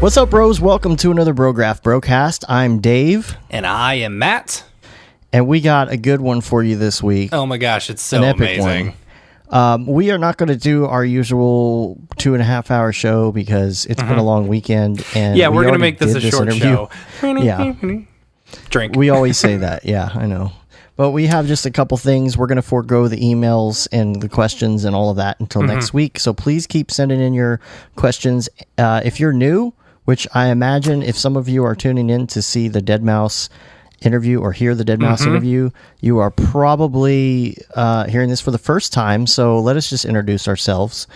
What's up, bros? Welcome to another Brograph Brocast. I'm Dave. And I am Matt. And we got a good one for you this week. Oh my gosh, it's so amazing. We are not going to do our usual 2.5 hour show because it's been a long weekend. And yeah, we're going to make this a short show. Yeah. Drink. We always say that. Yeah, I know. But we have just a couple things. We're going to forego the emails and the questions and all of that until next week. So please keep sending in your questions. If you're new, which I imagine if some of you are tuning in to see the Deadmau5 interview or hear the Deadmau5 interview, you are probably hearing this for the first time. So let us just introduce ourselves.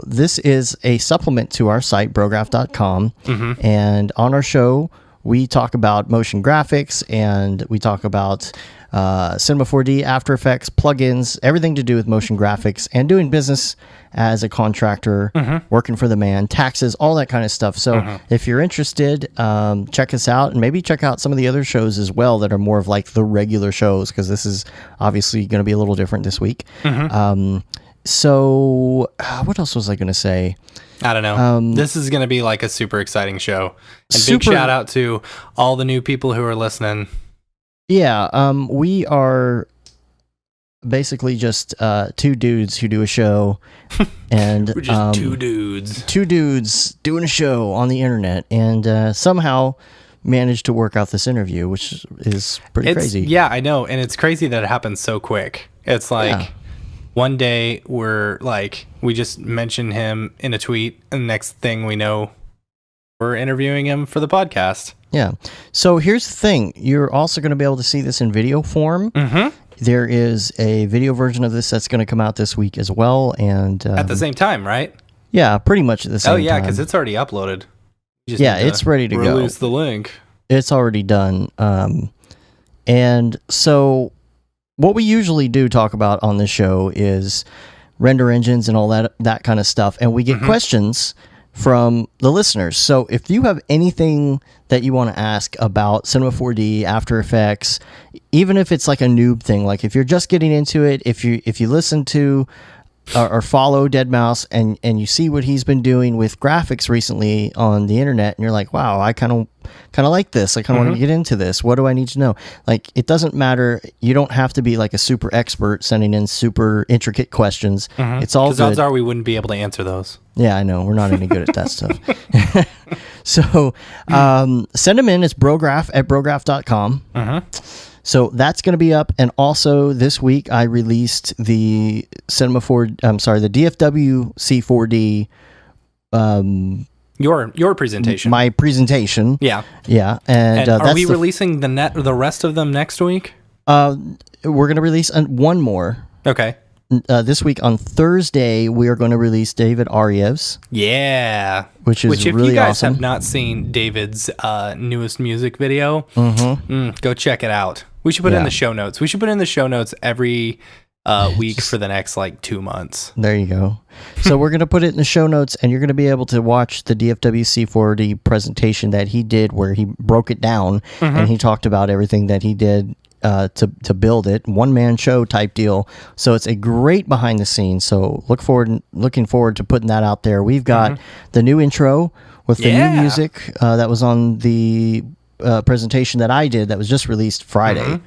This is a supplement to our site, Brograph.com. And on our show, we talk about motion graphics and we talk about Cinema 4D, After Effects, plugins, everything to do with motion graphics and doing business as a contractor, working for the man, taxes, all that kind of stuff. So if you're interested, check us out and maybe check out some of the other shows as well that are more of like the regular shows, because this is obviously going to be a little different this week. So what else was I going to say? I don't know. This is going to be like a super exciting show. And big shout out to all the new people who are listening. Yeah, we are basically just two dudes who do a show, and we're just two dudes doing a show on the internet, and somehow managed to work out this interview, which is pretty crazy. Yeah, I know, and it's crazy that it happens so quick. It's like one day we just mention him in a tweet, and the next thing we know, we're interviewing him for the podcast. Yeah. So here's the thing. You're also going to be able to see this in video form. There is a video version of this that's going to come out this week as well. And at the same time, right? Yeah, pretty much at the same time. Oh, yeah, because it's already uploaded. Yeah, it's ready to go. Release the link. It's already done. And so what we usually do talk about on this show is render engines and all that kind of stuff. And we get questions from the listeners. So if you have anything that you want to ask about Cinema 4D, After Effects, even if it's like a noob thing, like if you're just getting into it, if you listen to or follow Deadmau5 and you see what he's been doing with graphics recently on the internet, and you're like, wow, I kind of like this. I kind of want to get into this. What do I need to know? Like, it doesn't matter. You don't have to be like a super expert sending in super intricate questions. It's all good. 'Cause odds are we wouldn't be able to answer those. Yeah, I know. We're not any good at that stuff. So send them in. It's Brograph at Brograph.com. So that's going to be up. And also this week I released the the DFW C4D. Your presentation. My presentation. Yeah. Yeah. And are we releasing the rest of them next week? We're going to release one more. Okay. This week on Thursday, we are going to release David Aryev's. Yeah. Which is if really you guys awesome. have not seen David's newest music video, go check it out. We should put it in the show notes. We should put it in the show notes every week for the next 2 months. There you go. So we're going to put it in the show notes, and you're going to be able to watch the DFW C4D presentation that he did, where he broke it down and he talked about everything that he did to build it. One-man show type deal. So it's a great behind the scenes. So looking forward to putting that out there. We've got the new intro with the new music that was on the presentation that I did that was just released Friday.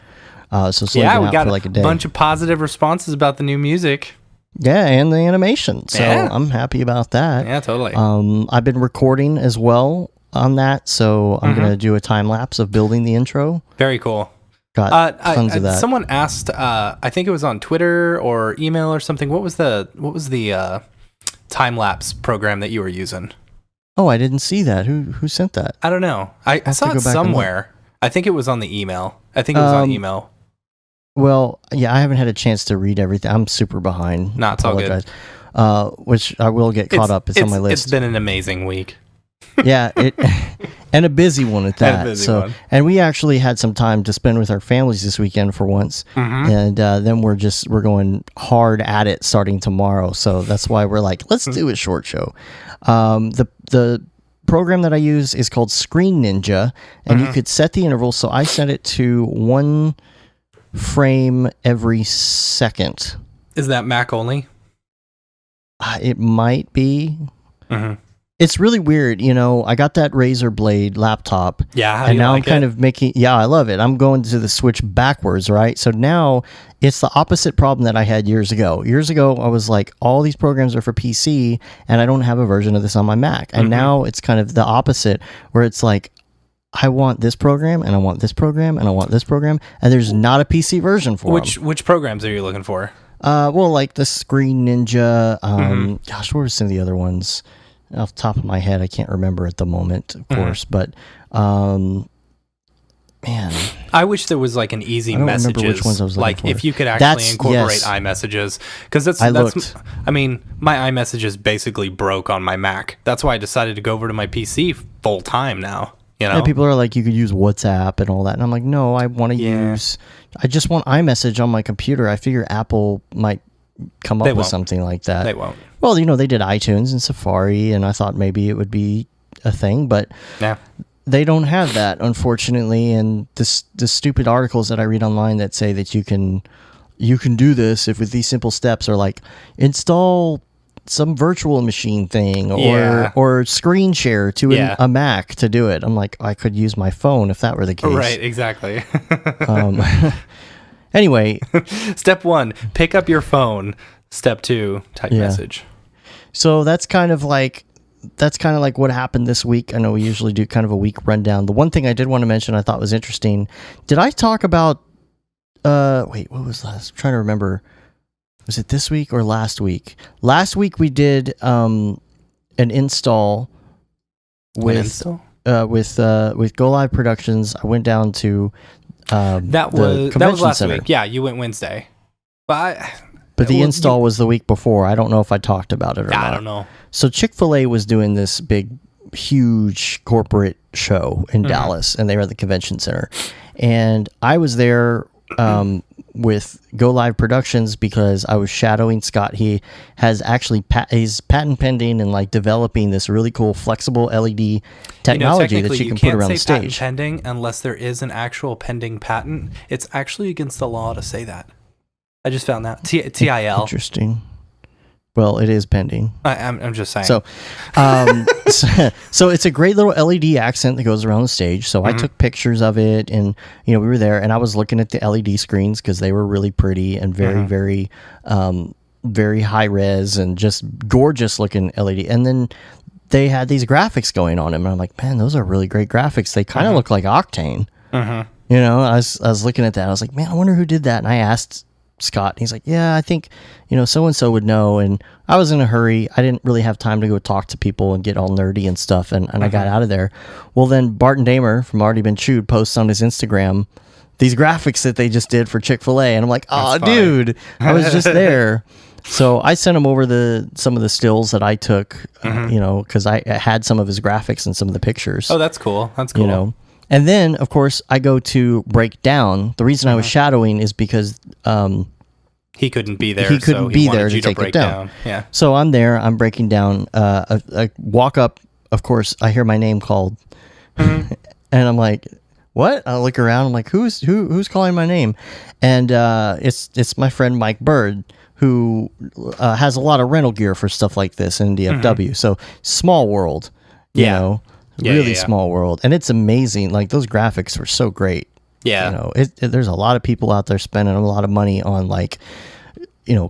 So it's we out got for like a day. Bunch of positive responses about the new music. Yeah, and the animation. So I'm happy about that. Yeah, totally. I've been recording as well on that, so I'm going to do a time lapse of building the intro. Very cool. Got tons of that. Someone asked, I think it was on Twitter or email or something. What was the time lapse program that you were using? Oh, I didn't see that. Who sent that? I don't know. I saw it somewhere. I think it was on the email. Well, yeah, I haven't had a chance to read everything. I'm super behind. No, it's all good. Which I will get caught up. It's on my list. It's been an amazing week. Yeah, and a busy one at that. And we actually had some time to spend with our families this weekend for once, and then we're going hard at it starting tomorrow. So that's why we're like, let's do a short show. The program that I use is called Screen Ninja, and you could set the interval. So I set it to 1 frame every second. Is that Mac only? It might be. It's really weird, you know. I got that Razer Blade laptop, Yeah, how do and you now like I'm kind it? of making. Yeah, I love it. I'm going to the switch backwards, right? So now it's the opposite problem that I had years ago. Years ago, I was like, all these programs are for PC, and I don't have a version of this on my Mac. And now it's kind of the opposite, where it's like, I want this program, and I want this program, and I want this program, and there's not a PC version for them. Which programs are you looking for? Well, like the Screen Ninja. Gosh, what were some of the other ones? Off the top of my head, I can't remember at the moment, of course. But man, I wish there was like an easy I don't remember messages. which ones I was looking Like for. if you could actually incorporate yes. iMessages, because that's looked. I mean, my iMessages basically broke on my Mac. That's why I decided to go over to my PC full time now. You know, And people are like, you could use WhatsApp and all that, and I'm like, no, I want to use. I just want iMessage on my computer. I figure Apple might come up with something like that. They won't. Well, you know, they did iTunes and Safari, and I thought maybe it would be a thing, but Yeah. they don't have that, unfortunately. And the stupid articles that I read online that say that you can do this if with these simple steps, are like install some virtual machine thing or screen share to a Mac to do it. I'm like, I could use my phone if that were the case. Right. Exactly. Anyway, Step 1, pick up your phone. Step 2, type message. so that's kind of like what happened this week. I know we usually do kind of a week rundown. The one thing I did want to mention I thought was interesting. Did I talk about wait, what was last? I'm trying to remember. Was it this week or last week? Last week we did an install with Go Live Productions. I went down to That was last center. week. Yeah, you went Wednesday. But the install was the week before. I don't know if I talked about it or not. I don't know. So Chick-fil-A was doing this big, huge corporate show in Dallas, and they were at the convention center. And I was there with Go Live Productions because I was shadowing Scott. He has actually he's patent pending and like developing this really cool flexible LED technology that you can put around the say patent stage. pending unless there is an actual pending patent. It's actually against the law to say that. I just found that. TIL. Interesting. Well, it is pending. I'm just saying. So, so it's a great little LED accent that goes around the stage. So I took pictures of it, and we were there, and I was looking at the LED screens because they were really pretty and very, very high res and just gorgeous looking LED. And then they had these graphics going on them, and I'm like, man, those are really great graphics. They kind of look like Octane. I was looking at that. I was like, man, I wonder who did that. And I asked Scott, and he's like, yeah, I think so and so would know. And I was in a hurry. I didn't really have time to go talk to people and get all nerdy and stuff, and I got out of there. Well, then Barton Damer from Already Been Chewed posts on his Instagram these graphics that they just did for Chick-fil-A, and I'm like, oh dude, I was just there. So I sent him over some of the stills that I took, because I had some of his graphics and some of the pictures. Oh, that's cool. That's cool. And then, of course, I go to break down. The reason I was shadowing is because he couldn't be there. He couldn't be there to take it down. Yeah. So I'm there. I'm breaking down. I walk up. Of course, I hear my name called, and I'm like, "What?" I look around. I'm like, "Who's calling my name?" And it's my friend Mike Bird, who has a lot of rental gear for stuff like this in DFW. So small world, you know. Really small world, and it's amazing. Like those graphics were so great. Yeah, there's a lot of people out there spending a lot of money on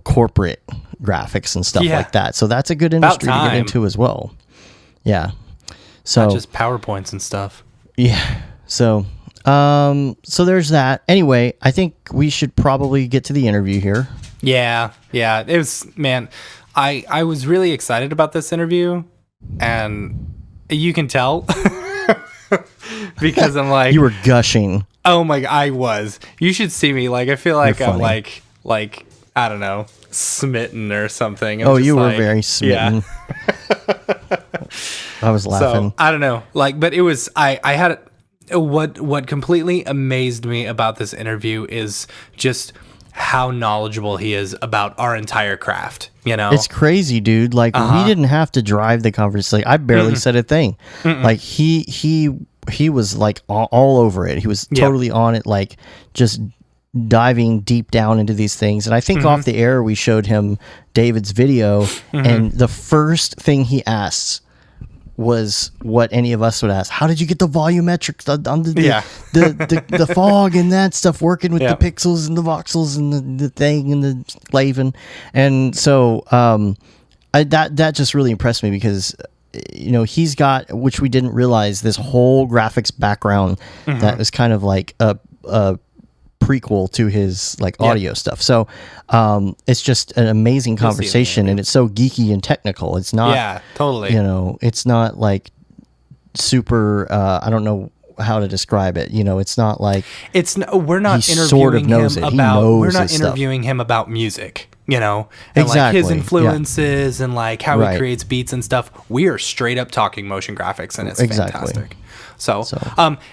corporate graphics and stuff like that. So that's a good industry to get into as well. Yeah. So not just PowerPoints and stuff. Yeah. So so there's that. Anyway, I think we should probably get to the interview here. Yeah. It was, man. I was really excited about this interview, and you can tell because I'm like, you were gushing. Oh my! I was. You should see me. Like I feel like I'm like I don't know, smitten or something. You were very smitten. Yeah. I was laughing. So, I don't know. But it was. I had what completely amazed me about this interview is just how knowledgeable he is about our entire craft. It's crazy, dude. Like we didn't have to drive the conversation. I barely said a thing. Like he was like all over it. He was totally on it, like just diving deep down into these things. And I think off the air we showed him David's video, and the first thing he asks was what any of us would ask. How did you get the volumetrics on the fog and that stuff working with the pixels and the voxels and the thing and the Laven? And so that just really impressed me because he's got, which we didn't realize, this whole graphics background that was kind of like a prequel to his audio stuff. So it's just an amazing conversation, and it's so geeky and technical. It's not totally. It's not like super I don't know how to describe it. It's not like we're not interviewing sort of knows him it. about He knows we're not his interviewing stuff. him about music. And exactly. his influences and how Right. he creates beats and stuff. We are straight up talking motion graphics, and it's fantastic. So,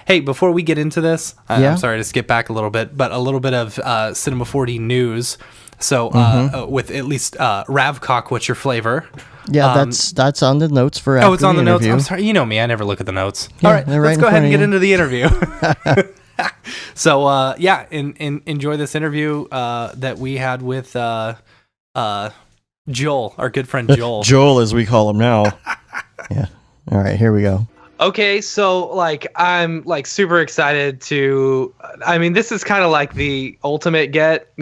hey, before we get into this, I'm sorry to skip back a little bit, but a little bit of Cinema 4D news. So, with at least Ravcock, what's your flavor? Yeah, that's on the notes for. Oh, it's on the notes. interview. I'm sorry. You know me. I never look at the notes. Yeah, All right, they're let's right go in ahead and front get of into the interview. So, enjoy this interview that we had with Joel, our good friend Joel. Joel, as we call him now. Yeah. All right, here we go. Okay, so I'm super excited to. I mean, this is kind of like the ultimate get.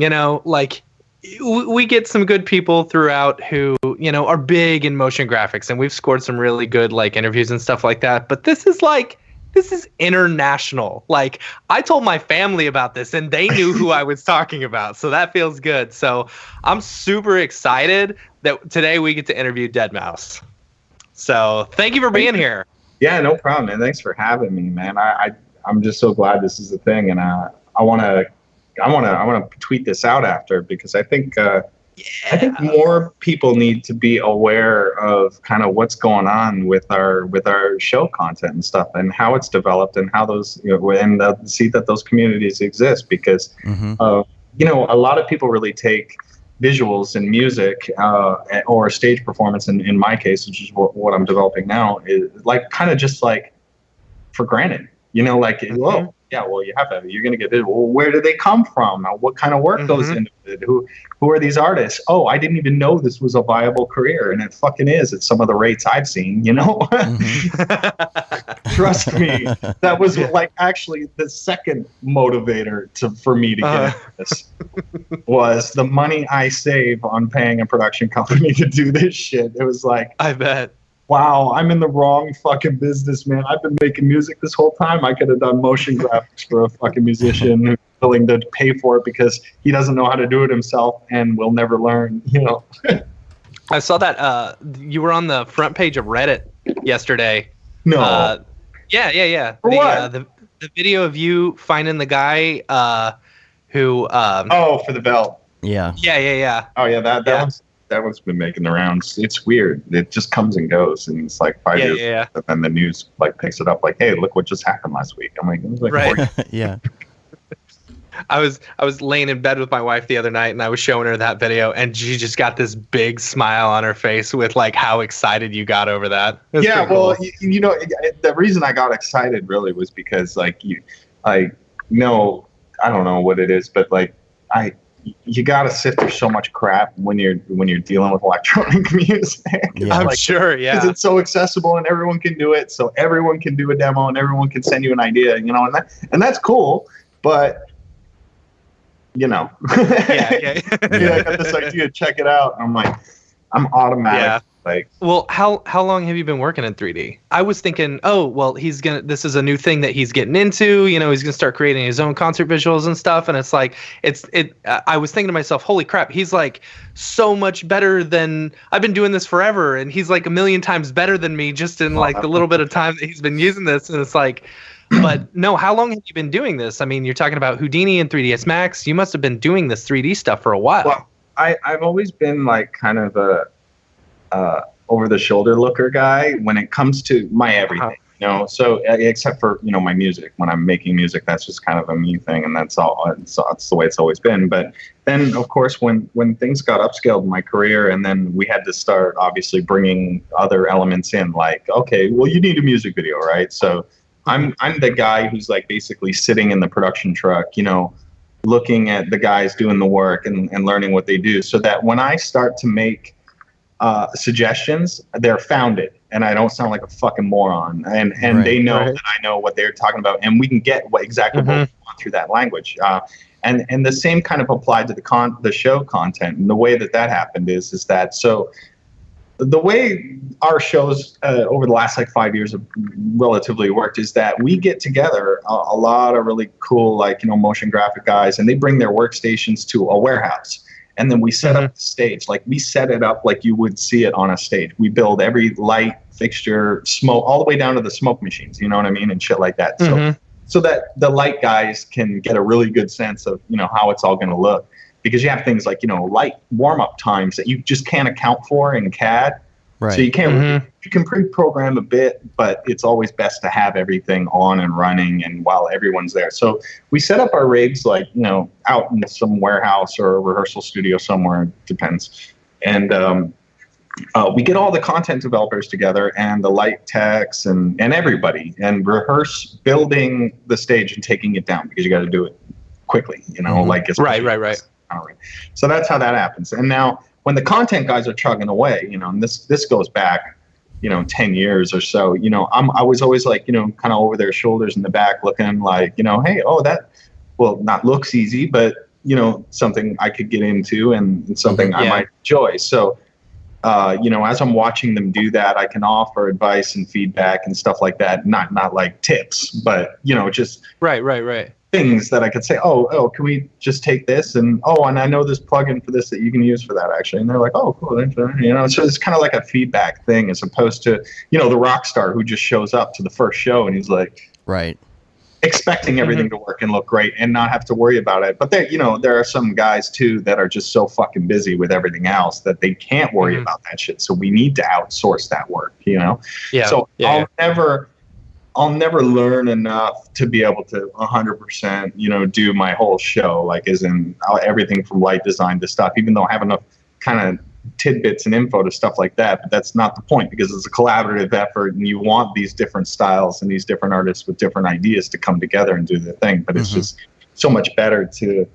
We get some good people throughout who are big in motion graphics, and we've scored some really good interviews and stuff like that. But this is international. I told my family about this, and they knew who I was talking about, so that feels good. So I'm super excited that today we get to interview Deadmau5. So thank you for being here. Yeah, no problem, man. Thanks for having me, man. I'm just so glad this is a thing, and I want to tweet this out after, because I think more people need to be aware of kind of what's going on with our show content and stuff, and how it's developed, and how those and see that those communities exist, because a lot of people really take visuals and music or stage performance in my case, which is what I'm developing now, is kind of just for granted, whoa, yeah, well, you're gonna get it. Well, where do they come from? What kind of work goes into it? Who are these artists? Oh, I didn't even know this was a viable career, and it fucking is at some of the rates I've seen. Trust me, that was actually the second motivator for me to get into this was the money I save on paying a production company to do this shit. It was I bet. Wow, I'm in the wrong fucking business, man. I've been making music this whole time. I could have done motion graphics for a fucking musician who's willing to pay for it because he doesn't know how to do it himself and will never learn, I saw that you were on the front page of Reddit yesterday. No. Yeah. For what? The video of you finding the guy who for the belt. Yeah. Yeah. Oh yeah, that one's been making the rounds. It's weird. It just comes and goes, and it's 5 years. Yeah. And then the news picks it up hey, look what just happened last week. I'm right. Yeah. I was laying in bed with my wife the other night, and I was showing her that video, and she just got this big smile on her face with how excited you got over that. Yeah, well, cool. The reason I got excited really was because I don't know what it is, but you gotta sift through so much crap when you're dealing with electronic music. Yeah. I'm sure, yeah, because it's so accessible and everyone can do it. So everyone can do a demo and everyone can send you an idea, and that's cool. But yeah. I got this idea, check it out. And I'm automatic. Yeah. Well, how long have you been working in 3D? I was thinking, this is a new thing that he's getting into. He's gonna start creating his own concert visuals and stuff. And I was thinking to myself, holy crap, he's so much better than I've been doing this forever, and he's a million times better than me just in the little bit of time that he's been using this. And it's but no, how long have you been doing this? I mean, you're talking about Houdini and 3ds Max. You must have been doing this 3D stuff for a while. Well, I've always been kind of a over-the-shoulder looker guy when it comes to my everything, So except for my music, when I'm making music, that's just kind of a me thing, and that's all. That's the way it's always been. But then, of course, when things got upscaled in my career, and then we had to start obviously bringing other elements in, okay, well, you need a music video, right? So I'm the guy who's basically sitting in the production truck, looking at the guys doing the work and learning what they do, so that when I start to make suggestions, they're founded. and I don't sound like a fucking moron. And they know that I know what they're talking about, and we can get exactly what we want through that language. And the same kind of applied to the show content. And the way that happened is that so the way our shows over the last like 5 years have relatively worked is that we get together a lot of really cool motion graphic guys, and they bring their workstations to a warehouse. And then we set up the stage. Like we set it up like you would see it on a stage. We build every light, fixture, smoke, all the way down to the smoke machines, you know what I mean? And shit like that. So that the light guys can get a really good sense of, how it's all going to look. Because you have things like, light warm-up times that you just can't account for in CAD. Right. So you can't you can pre-program a bit, but it's always best to have everything on and running and while everyone's there. So we set up our rigs out in some warehouse or a rehearsal studio somewhere, it depends. And we get all the content developers together and the light techs and everybody and rehearse building the stage and taking it down because you got to do it quickly, it's right. So that's how that happens. And now when the content guys are chugging away, and this goes back, 10 years or so, I was always kind of over their shoulders in the back looking like, hey, not looks easy, but, something I could get into and something I might enjoy. So, as I'm watching them do that, I can offer advice and feedback and stuff like that. Not like tips, but, just right. Things that I could say, oh, can we just take this? And I know this plugin for this that you can use for that actually. And they're like, oh, cool. So it's kind of like a feedback thing as opposed to, the rock star who just shows up to the first show and he's like, right, expecting everything to work and look great and not have to worry about it. But there are some guys too that are just so fucking busy with everything else that they can't worry about that shit. So we need to outsource that work, Yeah. So I'll never learn enough to be able to 100%, do my whole show, like as in everything from light design to stuff, even though I have enough kind of tidbits and info to stuff like that. But that's not the point because it's a collaborative effort and you want these different styles and these different artists with different ideas to come together and do their thing. But it's just so much better to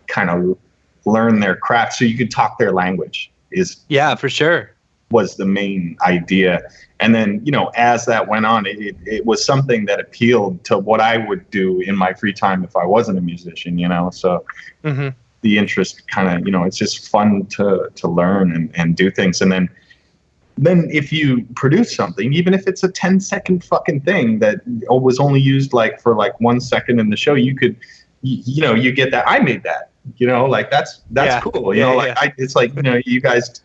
kind of learn their craft so you can talk their language for sure. Was the main idea. And then, as that went on, it was something that appealed to what I would do in my free time if I wasn't a musician, So the interest kind of, it's just fun to learn and do things. And then if you produce something, even if it's a 10-second fucking thing that was only used for 1 second in the show, you could, you get that. I made that. That's cool. It's like, you guys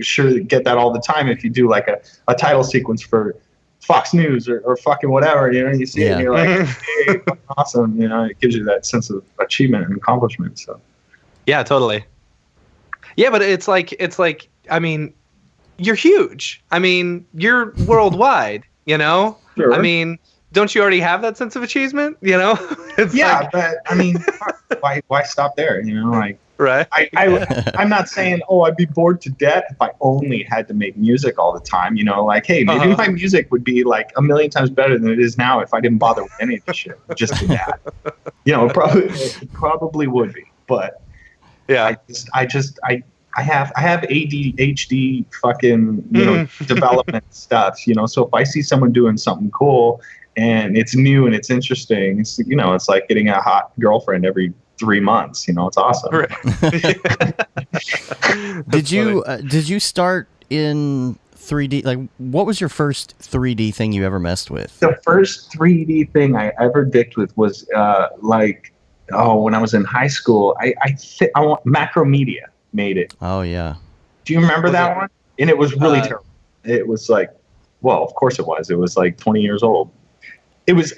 sure get that all the time if you do like a title sequence for Fox News or fucking whatever, you see it and you're like, hey, awesome. It gives you that sense of achievement and accomplishment. So yeah, totally. Yeah, but it's like, I mean, you're huge. I mean, you're worldwide, Sure. I mean, don't you already have that sense of achievement? It's but I mean, why stop there? Right. I'm not saying, I'd be bored to death if I only had to make music all the time. Hey, maybe my music would be like a million times better than it is now if I didn't bother with any of the shit. Just did that. It probably would be. But yeah, I have ADHD fucking development stuff. So if I see someone doing something cool and it's new and it's interesting, it's like getting a hot girlfriend every 3 months. It's awesome. Did you start in 3D? Like, what was your first 3D thing you ever messed with? The first 3D thing I ever dicked with was when I was in high school. I want Macromedia made it. Oh yeah. Do you remember that one? And it was really terrible. It was like, well, of course it was. It was like 20 years old. It was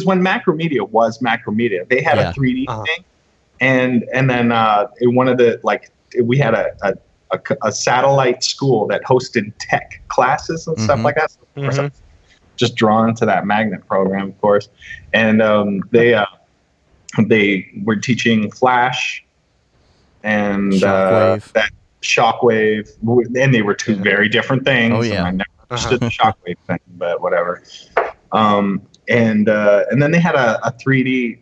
when Macromedia was Macromedia. They had a 3D thing, and then in one of the we had a satellite school that hosted tech classes and stuff like that. So of course, I was just drawn to that magnet program, of course, and they were teaching Flash and that Shockwave, and they were two very different things. Oh yeah. And I never understood the Shockwave thing, but whatever. And then they had a 3D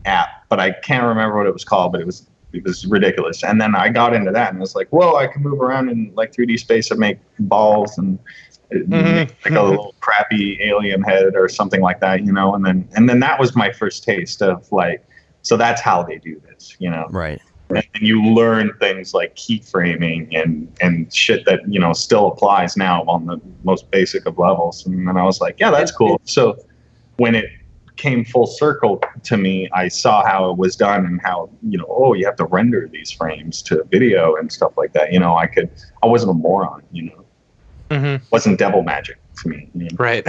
app, but I can't remember what it was called. But it was It was ridiculous. And then I got into that and was like, well, I can move around in like 3D space and make balls and make like a little crappy alien head or something like that, you know. And then that was my first taste of like, so that's how they do this, you know. Right. And you learn things like keyframing and shit that, you know, still applies now on the most basic of levels. And then I was like, yeah, that's cool. So when it came full circle to me, I saw how it was done and how, you know, oh, you have to render these frames to video and stuff like that. You know, I wasn't a moron, you know. It wasn't devil magic to me. You know? Right.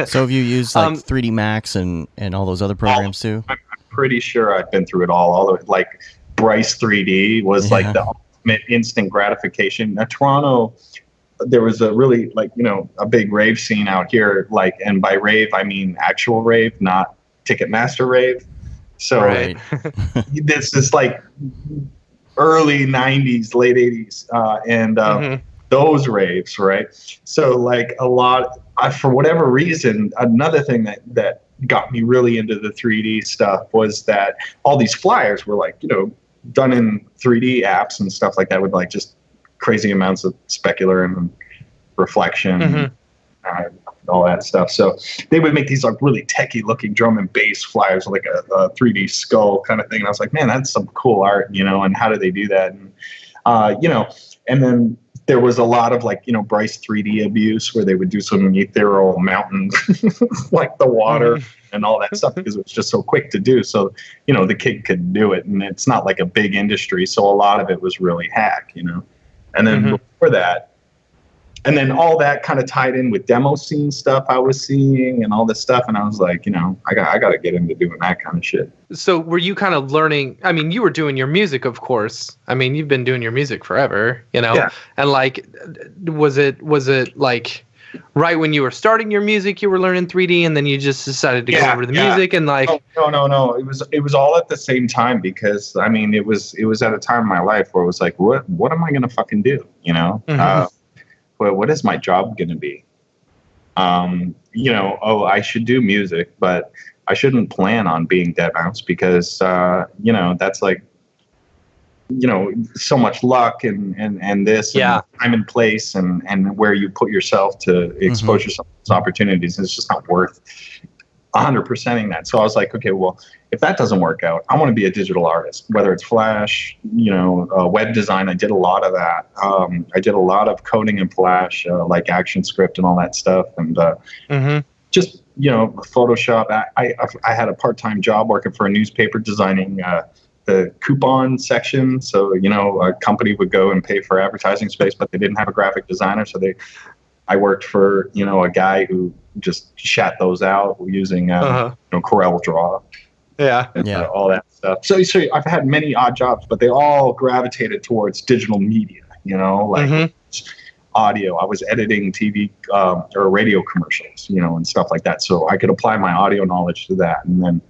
So have you used like 3D Max and all those other programs too? I'm pretty sure I've been through it all of it. Like Bryce 3D was like the ultimate instant gratification. Now, Toronto, there was a really like, you know, a big rave scene out here, like, and by rave I mean actual rave, not Ticketmaster rave. So Right. this is like early 90s, late 80s, and those raves, right? So like a lot, for whatever reason, another thing that got me really into the 3D stuff was that all these flyers were like, you know, done in 3D apps and stuff like that with like just crazy amounts of specular and reflection, all that stuff. So they would make these like really techie looking drum and bass flyers, like a 3D skull kind of thing. And I was like, man, that's some cool art, you know, and how do they do that? And, you know, and then there was a lot of like, you know, Bryce 3D abuse where they would do some ethereal mountains, like the water and all that stuff, because it was just so quick to do. So, you know, the kid could do it, and it's not like a big industry. So a lot of it was really hack, you know. And then before that, and then all that kind of tied in with demo scene stuff I was seeing and all this stuff. And I was like, you know, I got to get into doing that kind of shit. So were you kind of learning? I mean, you were doing your music, of course. I mean, you've been doing your music forever, you know. Yeah. And like, was it like right when you were starting your music, you were learning 3D, and then you just decided to go over to the music and like? No. It was all at the same time, because I mean, it was at a time in my life where it was like, what am I gonna fucking do? You know. What is my job going to be? You know, I should do music, but I shouldn't plan on being dead mouse, because, you know, that's like, you know, so much luck and this and time and place and where you put yourself to expose yourself to those opportunities. It's just not worth 100%ing that. So I was like, okay, well, if that doesn't work out, I want to be a digital artist, whether it's Flash, you know, web design. I did a lot of that. I did a lot of coding in Flash, like ActionScript and all that stuff. And just, you know, Photoshop. I had a part-time job working for a newspaper designing the coupon section. So, you know, a company would go and pay for advertising space, but they didn't have a graphic designer. So I worked for, you know, a guy who just shat those out using, you know, Corel Draw. And all that stuff. So I've had many odd jobs, but they all gravitated towards digital media, you know, like audio. I was editing TV or radio commercials, you know, and stuff like that. So I could apply my audio knowledge to that. And then,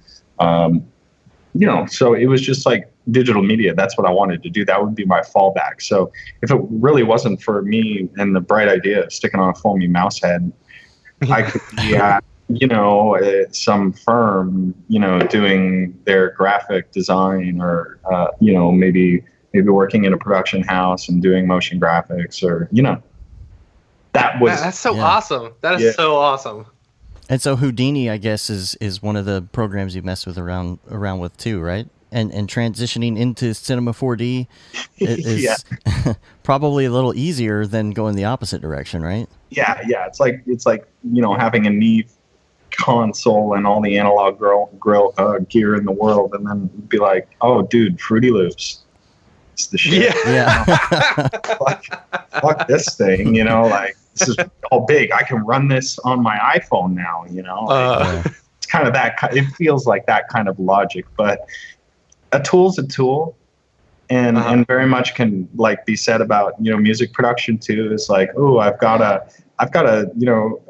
you know, so it was just like digital media. That's what I wanted to do. That would be my fallback. So if it really wasn't for me and the bright idea of sticking on a foamy mouse head, I could be at, you know, some firm, you know, doing their graphic design, or, you know, maybe working in a production house and doing motion graphics, or, you know, that's so awesome. That is so awesome. And so Houdini, I guess, is one of the programs you mess with around with too, right? And transitioning into Cinema 4D is probably a little easier than going the opposite direction, right? Yeah. It's like, you know, having a Neve console and all the analog gear in the world, and then be like, oh, dude, Fruity Loops, it's the shit. Fuck this thing, you know, like, this is all big. I can run this on my iPhone now, you know. It's kind of it feels like that kind of logic, but a tool's a tool, and very much can like be said about, you know, music production too. Is like, oh, I've got a you know,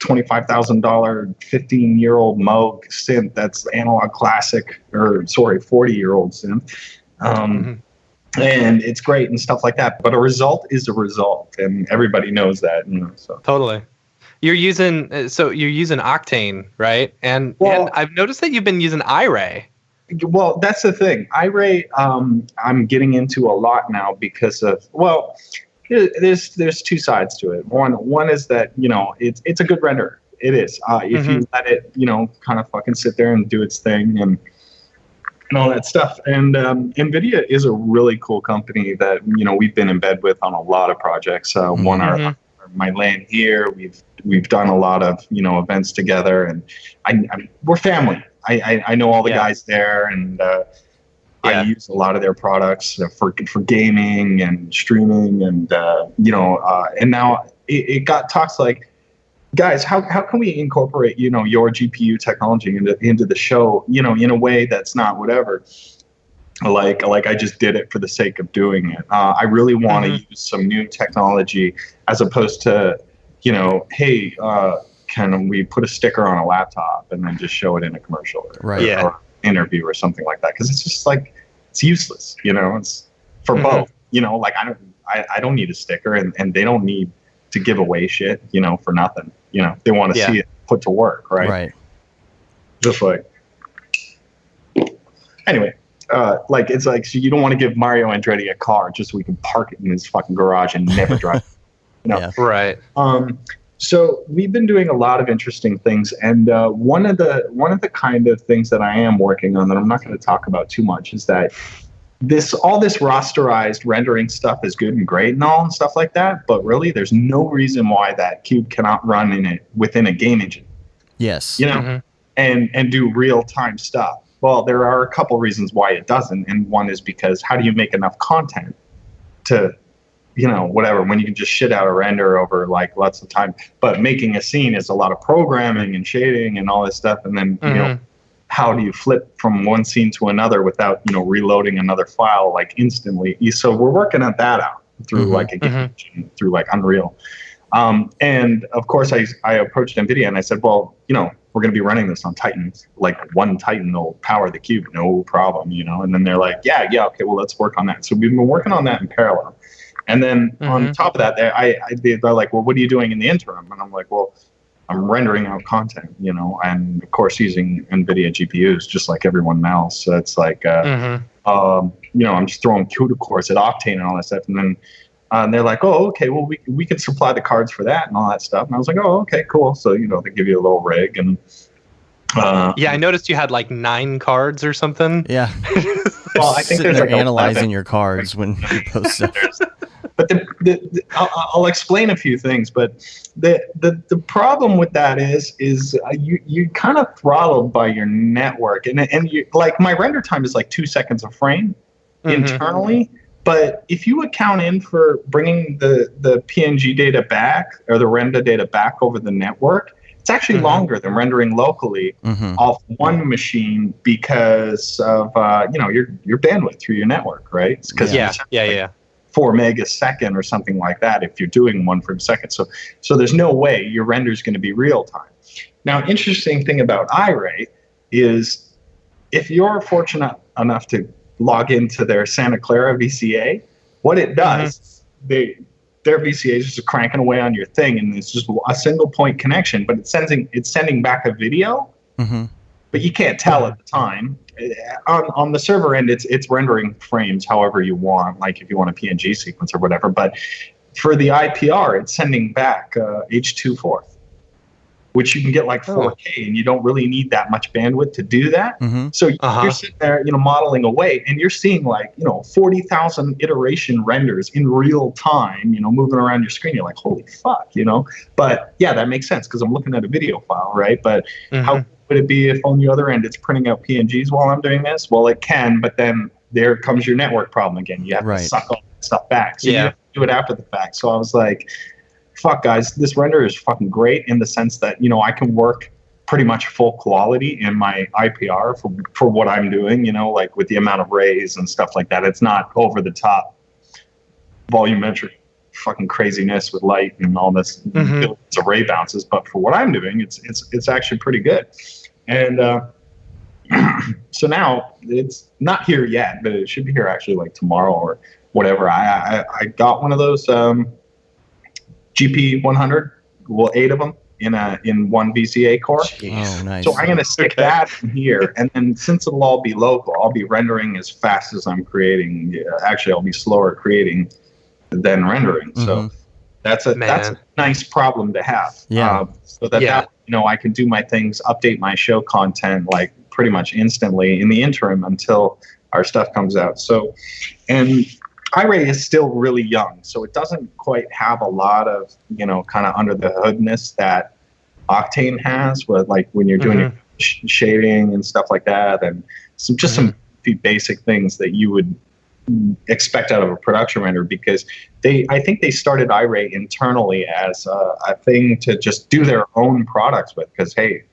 $25,000 15-year-old Moog synth that's analog classic, or sorry, 40-year-old synth. And it's great and stuff like that, but a result is a result, and everybody knows that, you know. So totally. You're using Octane, right? And I've noticed that you've been using iRay. Well, that's the thing. iRay, I'm getting into a lot now because of, well, there's two sides to it. One is that, it's a good render. It is. If you let it, kind of fucking sit there and do its thing and all that stuff. And NVIDIA is a really cool company that, we've been in bed with on a lot of projects. My LAN here, we've done a lot of, events together, and we're family. I know all the guys there, and I use a lot of their products for gaming and streaming, and and now it got talks like, guys, how can we incorporate your GPU technology into the show, in a way that's not whatever. Like I just did it for the sake of doing it. I really want to use some new technology as opposed to, hey, can we put a sticker on a laptop and then just show it in a commercial or interview or something like that? Because it's just like, it's useless. It's for both. Like I don't need a sticker, and they don't need to give away shit, for nothing. They want to see it put to work, right? Right. Just like, anyway. It's like, so you don't want to give Mario Andretti a car just so we can park it in his fucking garage and never drive. Yeah. Right. So we've been doing a lot of interesting things, and one of the kind of things that I am working on that I'm not going to talk about too much is that all this rasterized rendering stuff is good and great and all and stuff like that, but really there's no reason why that cube cannot run within a game engine. Yes. And do real time stuff. Well, there are a couple reasons why it doesn't, and one is because how do you make enough content to, whatever, when you can just shit out a render over like lots of time. But making a scene is a lot of programming and shading and all this stuff, and then how do you flip from one scene to another without reloading another file like instantly? So we're working on that out through like a game engine, through like Unreal. And of course, I approached NVIDIA and I said, well, we're going to be running this on Titans. Like one Titan will power the cube, no problem, And then they're like, yeah, okay, well, let's work on that. So we've been working on that in parallel. And then on top of that, they're like, well, what are you doing in the interim? And I'm like, well, I'm rendering out content, and of course using NVIDIA GPUs just like everyone else. So it's like, I'm just throwing CUDA cores at Octane and all that stuff, and then. And they're like, oh, okay, well, we could supply the cards for that and all that stuff. And I was like, oh, okay, cool. So, they give you a little rig. And I noticed you had like 9 cards or something. Yeah. Well, I think they're like analyzing 11. your cards when you post stuff. But I'll explain a few things. But the problem with that is you kind of throttled by your network. And you, like my render time is like 2 seconds a frame internally. But if you account in for bringing the PNG data back or the render data back over the network, it's actually longer than rendering locally off one machine because of your bandwidth through your network, right? It's because 4 meg a second or something like that if you're doing 1 frame a second. So there's no way your render is going to be real time. Now, interesting thing about iRay is if you're fortunate enough to log into their Santa Clara VCA, what it does, their VCA is just cranking away on your thing, and it's just a single point connection, but it's sending back a video, but you can't tell at the time. On the server end, it's rendering frames however you want, like if you want a PNG sequence or whatever, but for the IPR, it's sending back H.2.4, which you can get like 4K, and you don't really need that much bandwidth to do that. So you're sitting there, modeling away, and you're seeing like, 40,000 iteration renders in real time, moving around your screen. You're like, holy fuck, But yeah, that makes sense because I'm looking at a video file, right? But how would it be if on the other end it's printing out PNGs while I'm doing this? Well, it can, but then there comes your network problem again. You have to suck all that stuff back. So you have to do it after the fact. So I was like, fuck, guys, this render is fucking great in the sense that, I can work pretty much full quality in my IPR for what I'm doing, like with the amount of rays and stuff like that. It's not over the top volumetric fucking craziness with light and all this billions of ray bounces. But for what I'm doing, it's actually pretty good. And so now it's not here yet, but it should be here actually like tomorrow or whatever. I got one of those GP100, well, 8 of them, in one VCA core. Oh, nice. So I'm going to stick that in here, and then since it'll all be local, I'll be rendering as fast as I'm creating. Actually, I'll be slower creating than rendering. So that's a nice problem to have. Yeah. So that I can do my things, update my show content like pretty much instantly in the interim until our stuff comes out. So, and iRay is still really young, so it doesn't quite have a lot of, kind of under the hoodness that Octane has, with like when you're doing shading and stuff like that, and some basic things that you would expect out of a production render, because I think they started iRay internally as a thing to just do their own products with, because hey,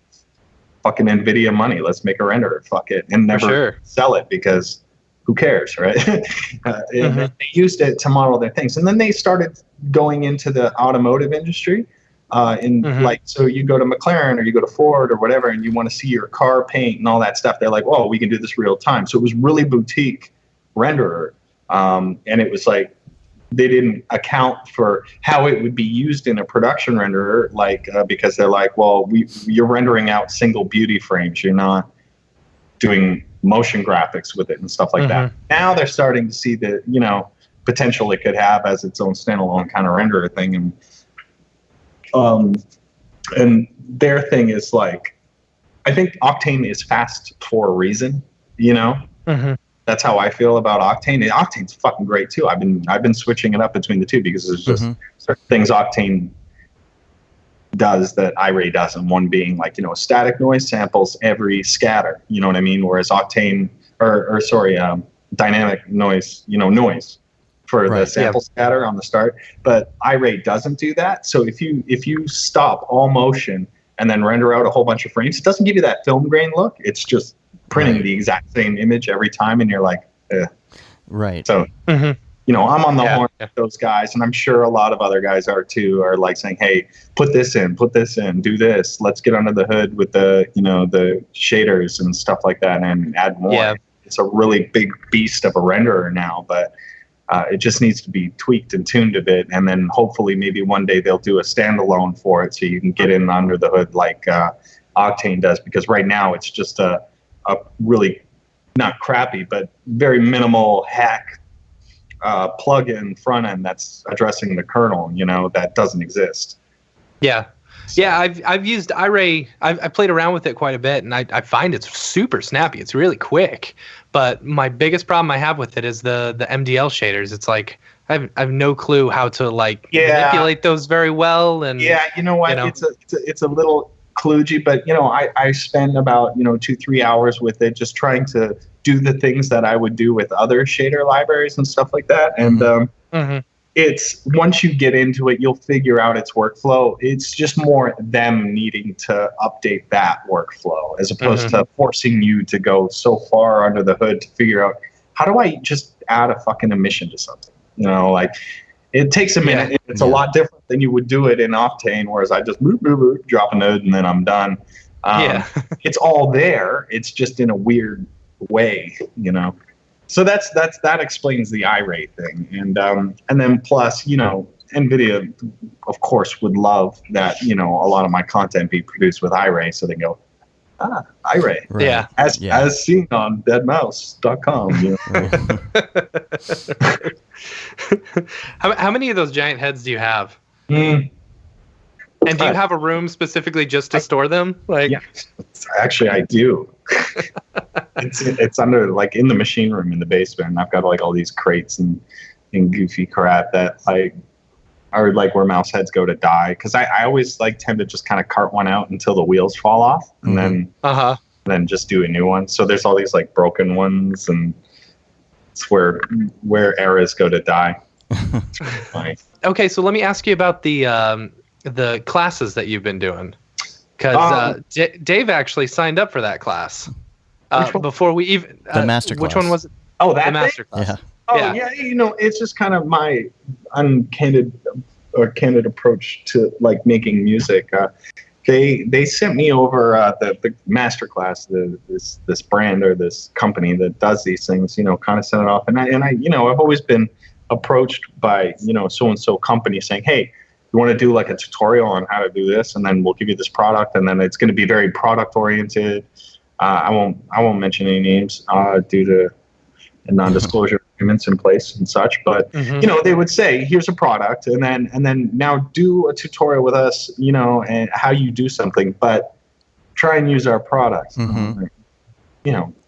fucking NVIDIA money, let's make a renderer, fuck it, and never sell it because who cares, right? They used it to model their things, and then they started going into the automotive industry. So you go to McLaren or you go to Ford or whatever, and you want to see your car paint and all that stuff. They're like, "Oh, we can do this real time." So it was really boutique renderer, and it was like they didn't account for how it would be used in a production renderer, because they're like, "Well, you're rendering out single beauty frames. You're not doing motion graphics with it and stuff like that." Now they're starting to see the potential it could have as its own standalone kind of renderer thing, and their thing is like, I think Octane is fast for a reason. That's how I feel about Octane. Octane's fucking great too. I've been switching it up between the two because there's just certain things Octane does that iRay doesn't. One being like, static noise samples every scatter, you know what I mean? Whereas Octane, dynamic noise, noise for the sample scatter on the start. But iRay doesn't do that. So if you stop all motion and then render out a whole bunch of frames, it doesn't give you that film grain look. It's just printing the exact same image every time, and you're like, eh. Right. So I'm on the horn with those guys, and I'm sure a lot of other guys are too, are like saying, hey, put this in, do this. Let's get under the hood with the, the shaders and stuff like that and add more. Yeah. It's a really big beast of a renderer now, but it just needs to be tweaked and tuned a bit. And then hopefully maybe one day they'll do a standalone for it so you can get in under the hood like Octane does, because right now it's just a really not crappy, but very minimal hack plug-in front end that's addressing the kernel, that doesn't exist. Yeah. I've used iRay. I've played around with it quite a bit, and I find it's super snappy. It's really quick. But my biggest problem I have with it is the MDL shaders. It's like I have no clue how to manipulate those very well. And you know what? It's a little kludgy, but I spend about 2-3 hours with it, just trying to do the things that I would do with other shader libraries and stuff like that. And it's, once you get into it, you'll figure out its workflow. It's just more them needing to update that workflow as opposed to forcing you to go so far under the hood to figure out, how do I just add a fucking emission to something? It takes a minute. Yeah. It's a lot different than you would do it in Octane, whereas I just drop a node and then I'm done. It's all there. It's just in a weird way, So that explains the iRay thing, and then plus, NVIDIA, of course, would love that a lot of my content be produced with iRay, so they go, iRay, right. as seen on deadmouse.com. How many of those giant heads do you have? And do you have a room specifically just to store them? Actually, I do. It's under, in the machine room in the basement. And I've got all these crates and goofy crap that are where mouse heads go to die. Because I always tend to just kind of cart one out until the wheels fall off, and then just do a new one. So there's all these broken ones, and it's where eras go to die. Okay, so let me ask you about the classes that you've been doing, because Dave actually signed up for that class before we even the master class. Which one was it? Oh, that the master class. Yeah. Oh yeah, it's just kind of my candid approach to making music. They sent me over the master class, this brand or this company that does these things. Kind of sent it off, and I I've always been approached by so and so company saying, hey, you want to do like a tutorial on how to do this, and then we'll give you this product, and then it's going to be very product oriented. I won't mention any names due to non-disclosure agreements in place and such, but they would say, here's a product, and then now do a tutorial with us, and how you do something, but try and use our product.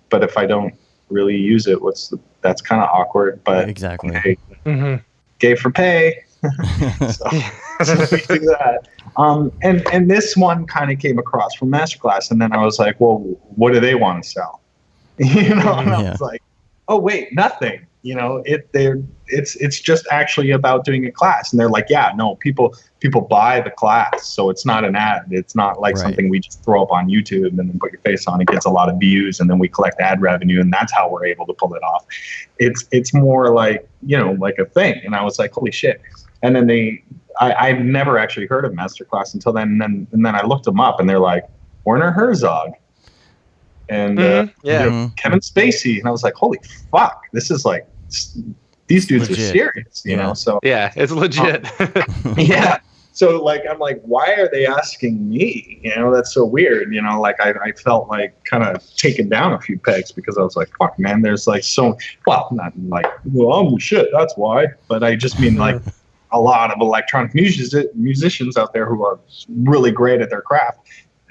But if I don't really use it, that's kind of awkward, but exactly. Hey, gay for pay. so we do that. And this one kind of came across from Masterclass, and then I was like, well, what do they want to sell? And I was like, oh wait, nothing. It's just actually about doing a class. And they're like, yeah, no, people buy the class, so it's not an ad. It's not like something we just throw up on YouTube and then put your face on. It gets a lot of views, and then we collect ad revenue, and that's how we're able to pull it off. It's more like like a thing. And I was like, holy shit. And then I've never actually heard of Masterclass until then. And then I looked them up, and they're like, Werner Herzog and Kevin Spacey. And I was like, holy fuck, this is like, these dudes legit. Are serious, so. Yeah, it's legit. Yeah. So like, I'm like, why are they asking me? That's so weird. Like I felt like kind of taken down a few pegs because I was like, fuck, man, there's like not like, well, shit, that's why. But I just mean like a lot of electronic musicians out there who are really great at their craft.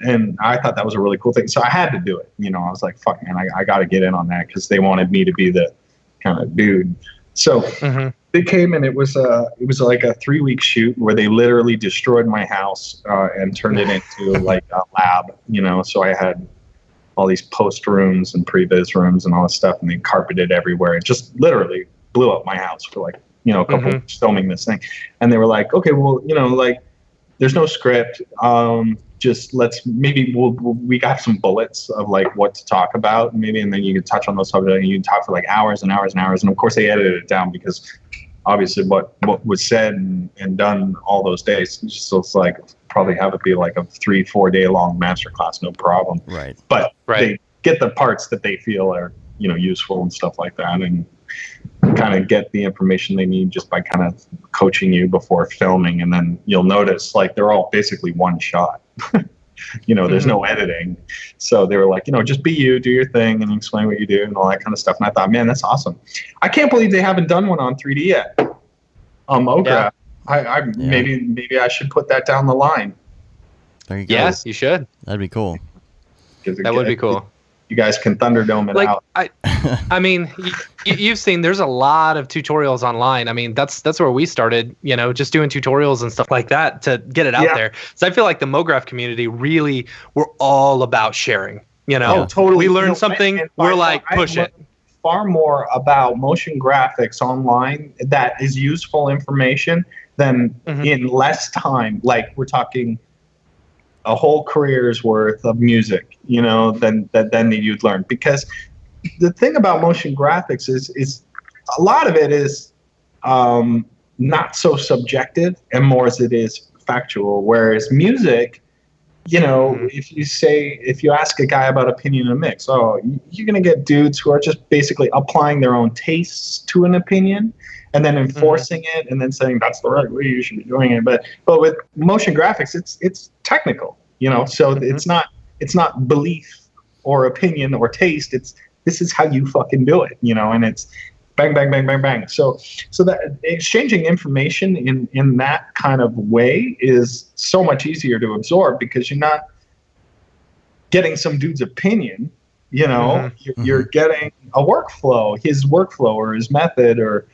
And I thought that was a really cool thing. So I had to do it. I was like, fuck, man, I got to get in on that because they wanted me to be the kind of dude. So they came, and it was like a 3-week shoot where they literally destroyed my house and turned it into like a lab, So I had all these post rooms and previs rooms and all this stuff, and they carpeted everywhere. It just literally blew up my house for like, a couple weeks filming this thing. And they were like, okay, well, like there's no script. Just we got some bullets of like what to talk about maybe, and then you could touch on those subjects, and you can talk for like hours and hours and hours. And of course they edited it down because obviously what was said and done all those days, so it's like probably have it be like a 3-4 day long masterclass, no problem. Right. But they get the parts that they feel are, useful and stuff like that, and kind of get the information they need just by kind of coaching you before filming. And then you'll notice like they're all basically one shot. There's no editing. So they were like, just be you, do your thing, and explain what you do and all that kind of stuff. And I thought, man, that's awesome. I can't believe they haven't done one on 3D yet. Brograph. Yeah. Maybe I should put that down the line. There you go. Yes, you should. That'd be cool. That would be cool. You guys can Thunderdome it out. I mean, you've seen there's a lot of tutorials online. I mean, that's where we started, just doing tutorials and stuff like that to get it out there. So I feel like the MoGraph community really, we're all about sharing. Oh, totally. We learn something, we're like, push it. Far more about motion graphics online that is useful information than in less time. Like we're talking a whole career's worth of music, than you'd learn. Because the thing about motion graphics is a lot of it is not so subjective and more as it is factual. Whereas music, if you ask a guy about opinion in a mix, you're going to get dudes who are just basically applying their own tastes to an opinion and then enforcing it and then saying that's the right way you should be doing it. But with motion graphics, it's technical, so it's not belief or opinion or taste. This is how you fucking do it, and it's bang, bang, bang, bang, bang. So that exchanging information in that kind of way is so much easier to absorb because you're not getting some dude's opinion, you're getting a workflow, his workflow or his method or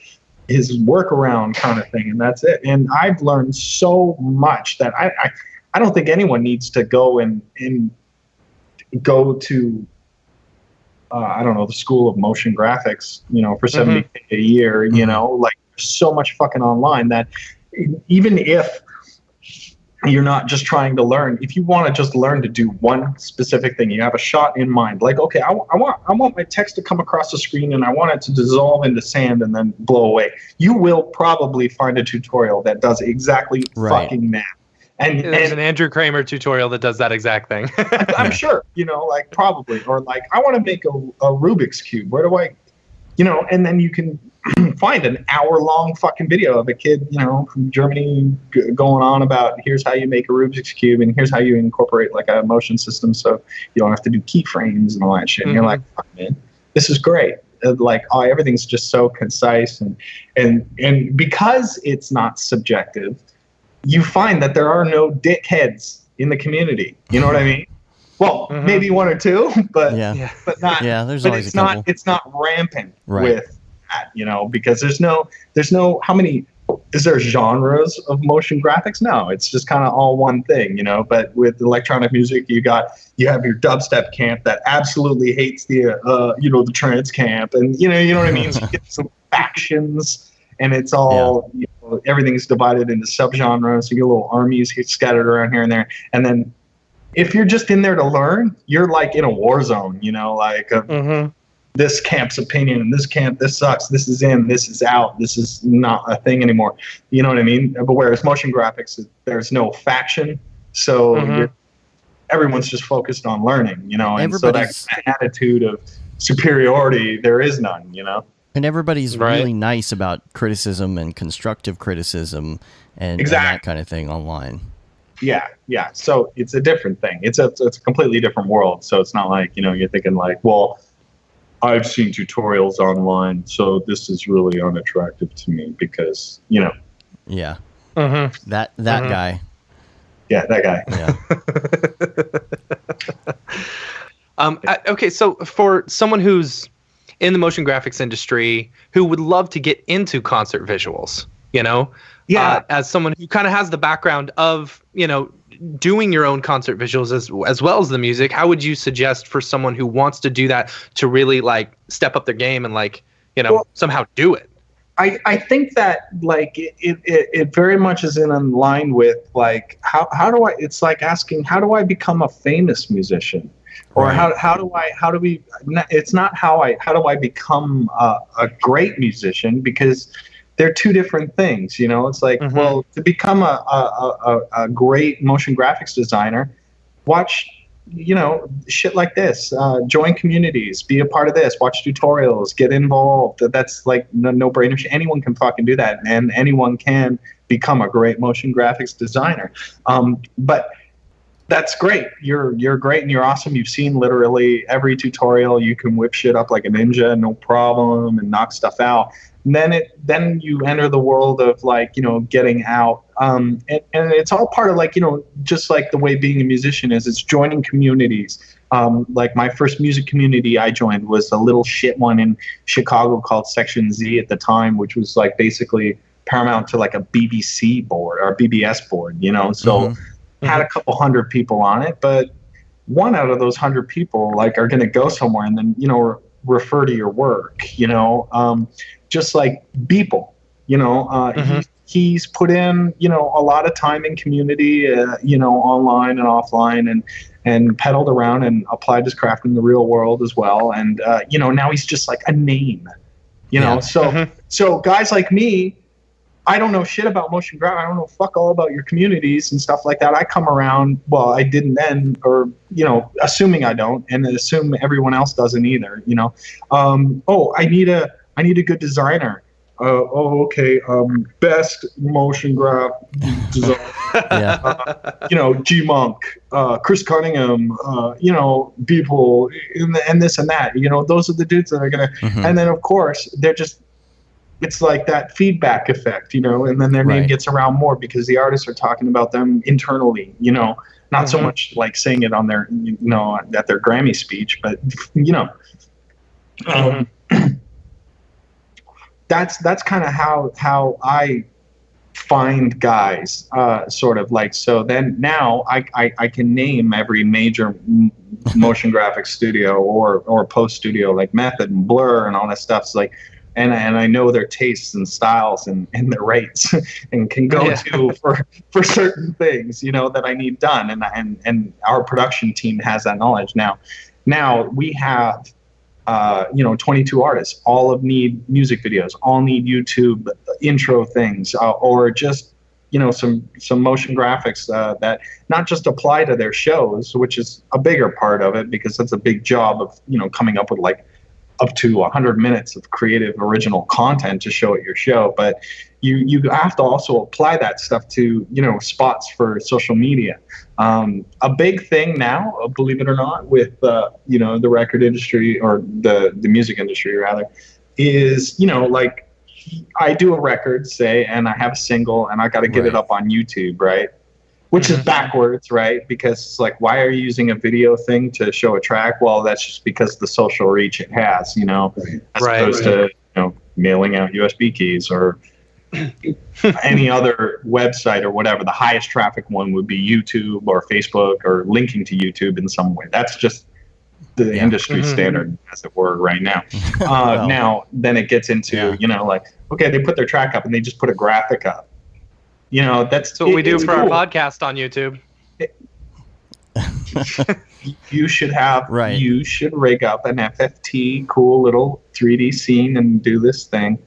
his workaround kind of thing. And that's it. And I've learned so much that I don't think anyone needs to go and go to, the School of Motion Graphics, for $70K a year, like there's so much fucking online that even if you're not just trying to learn, if you want to just learn to do one specific thing, you have a shot in mind, like, okay, I want my text to come across the screen and I want it to dissolve into sand and then blow away. You will probably find a tutorial that does exactly fucking that. And there's an Andrew Kramer tutorial that does that exact thing. I'm sure, like probably, or like I want to make a Rubik's Cube. Where do I and then you can find an hour-long fucking video of a kid, from Germany going on about here's how you make a Rubik's Cube and here's how you incorporate like a motion system so you don't have to do keyframes and all that shit. And you're like, fuck, man, this is great. Everything's just so concise and because it's not subjective, you find that there are no dickheads in the community. You know what I mean? Well, maybe one or two, but not. Yeah, there's always a couple. It's not rampant with that, because there's no how many. Is there genres of motion graphics? No, it's just kind of all one thing, But with electronic music, you have your dubstep camp that absolutely hates the the trance camp, and you know what I mean. So you get some factions, and it's all everything's divided into subgenres. So you get little armies scattered around here and there, and then if you're just in there to learn, you're like in a war zone, this camp's opinion and this camp, this sucks, this is in, this is out, this is not a thing anymore. You know what I mean? But whereas motion graphics, there's no faction, so everyone's just focused on learning, and so that attitude of superiority, there is none, And everybody's really nice about criticism and constructive criticism and that kind of thing online. Yeah. So it's a different thing. It's a completely different world. So it's not like, you're thinking like, well, I've seen tutorials online, so this is really unattractive to me because, Yeah. That guy. Yeah, that guy. Okay, so for someone who's in the motion graphics industry who would love to get into concert visuals, as someone who kind of has the background of, doing your own concert visuals as well as the music, how would you suggest for someone who wants to do that to really like step up their game and somehow do it? I think that like it very much is in line with like how do I, it's like asking how do I become a famous musician, or how do we, it's not how do I become a great musician, because they're two different things, It's like, well, to become a great motion graphics designer, watch, shit like this. Join communities, be a part of this, watch tutorials, get involved. That's like no-brainer. Anyone can fucking do that, and anyone can become a great motion graphics designer. But that's great. You're great and you're awesome. You've seen literally every tutorial. You can whip shit up like a ninja, no problem, and knock stuff out. And then you enter the world of like, getting out. And it's all part of like, just like the way being a musician is, it's joining communities. Like my first music community I joined was a little shit one in Chicago called Section Z at the time, which was like basically paramount to like a BBC board or BBS board, So had a couple hundred people on it, but one out of those 100 people like are going to go somewhere and then, refer to your work, just like Beeple, he's put in, a lot of time in community, online and offline, and peddled around and applied his craft in the real world as well. And, now he's just like a name, So guys like me, I don't know shit about motion graphics. I don't know fuck all about your communities and stuff like that. I come around, well, I didn't then, or, assuming I don't, and assume everyone else doesn't either, I need a good designer. Okay. Best motion graph designer. G-Monk, Chris Cunningham, people, and this and that. Those are the dudes that are gonna. And then of course they're just. It's like that feedback effect, and then their name gets around more because the artists are talking about them internally, not so much like saying it on their, at their Grammy speech, but that's kind of how I find guys, sort of like. So then now I can name every major motion graphics studio or post studio like Method and Blur and all that stuff. It's like. And I know their tastes and styles and their rates and can go to for certain things, that I need done. And our production team has that knowledge now. Now we have, 22 artists, all need music videos, all need YouTube intro things, or just, some motion graphics that not just apply to their shows, which is a bigger part of it because that's a big job of, coming up with like up to 100 minutes of creative original content to show at your show, but you have to also apply that stuff to, spots for social media. A big thing now, believe it or not, with the record industry, or the music industry rather, is like, I do a record, say, and I have a single, and I got to get it up on YouTube, right? Which is backwards, right? Because it's like, why are you using a video thing to show a track? Well, that's just because of the social reach it has, as opposed to mailing out USB keys or any other website or whatever. The highest traffic one would be YouTube or Facebook or linking to YouTube in some way. That's just the industry standard, as it were, right now. Now, then it gets into, like, okay, they put their track up and they just put a graphic up. That's what we do for cool. our podcast on YouTube. You should have, right. You should rig up an FFT, cool little 3D scene and do this thing.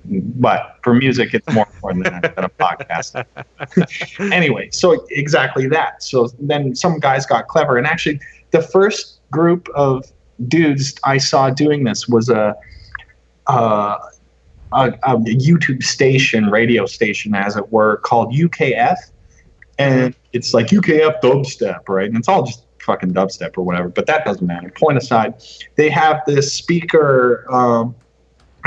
But for music, it's more important than a podcast. Anyway, so exactly that. So then some guys got clever, and actually, the first group of dudes I saw doing this was a YouTube station, radio station, as it were, called UKF, and it's like UKF dubstep, right? And it's all just fucking dubstep or whatever, but that doesn't matter. Point aside, they have this speaker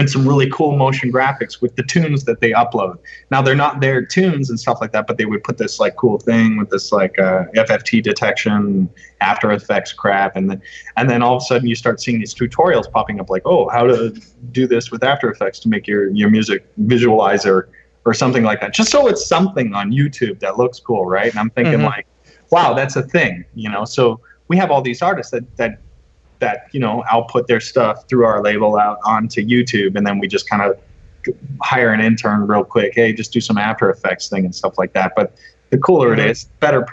and some really cool motion graphics with the tunes that they upload. Now, they're not their tunes and stuff like that, but they would put this like cool thing with this like FFT detection, After Effects crap, and then all of a sudden you start seeing these tutorials popping up, like, oh, how to do this with After Effects to make your music visualizer or something like that. Just so it's something on YouTube that looks cool, right? And I'm thinking like, wow, that's a thing, So we have all these artists that output their stuff through our label out onto YouTube, and then we just kind of hire an intern real quick. Hey, just do some After Effects thing and stuff like that. But the cooler it is, better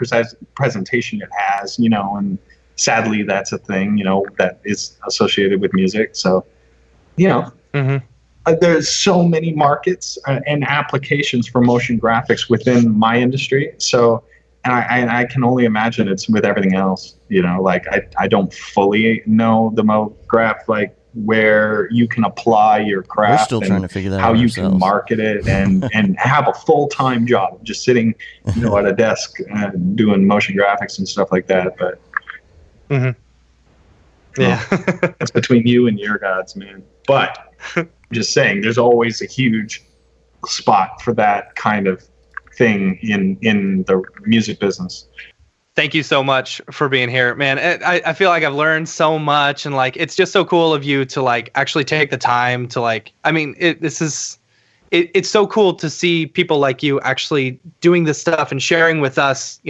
presentation it has, and sadly that's a thing, that is associated with music. So, there's so many markets and applications for motion graphics within my industry. So, and I can only imagine it's with everything else, like I don't fully know the Brograph, like where you can apply your craft. We're still trying to figure that how out you ourselves. can market it and have a full-time job, just sitting, at a desk doing motion graphics and stuff like that. But yeah, it's between you and your gods, man. But I'm just saying, there's always a huge spot for that kind of thing in the music business. Thank you so much for being here, man. I feel like I've learned so much, and like it's just so cool of you to like actually take the time to like. I mean, it's so cool to see people like you actually doing this stuff and sharing with us.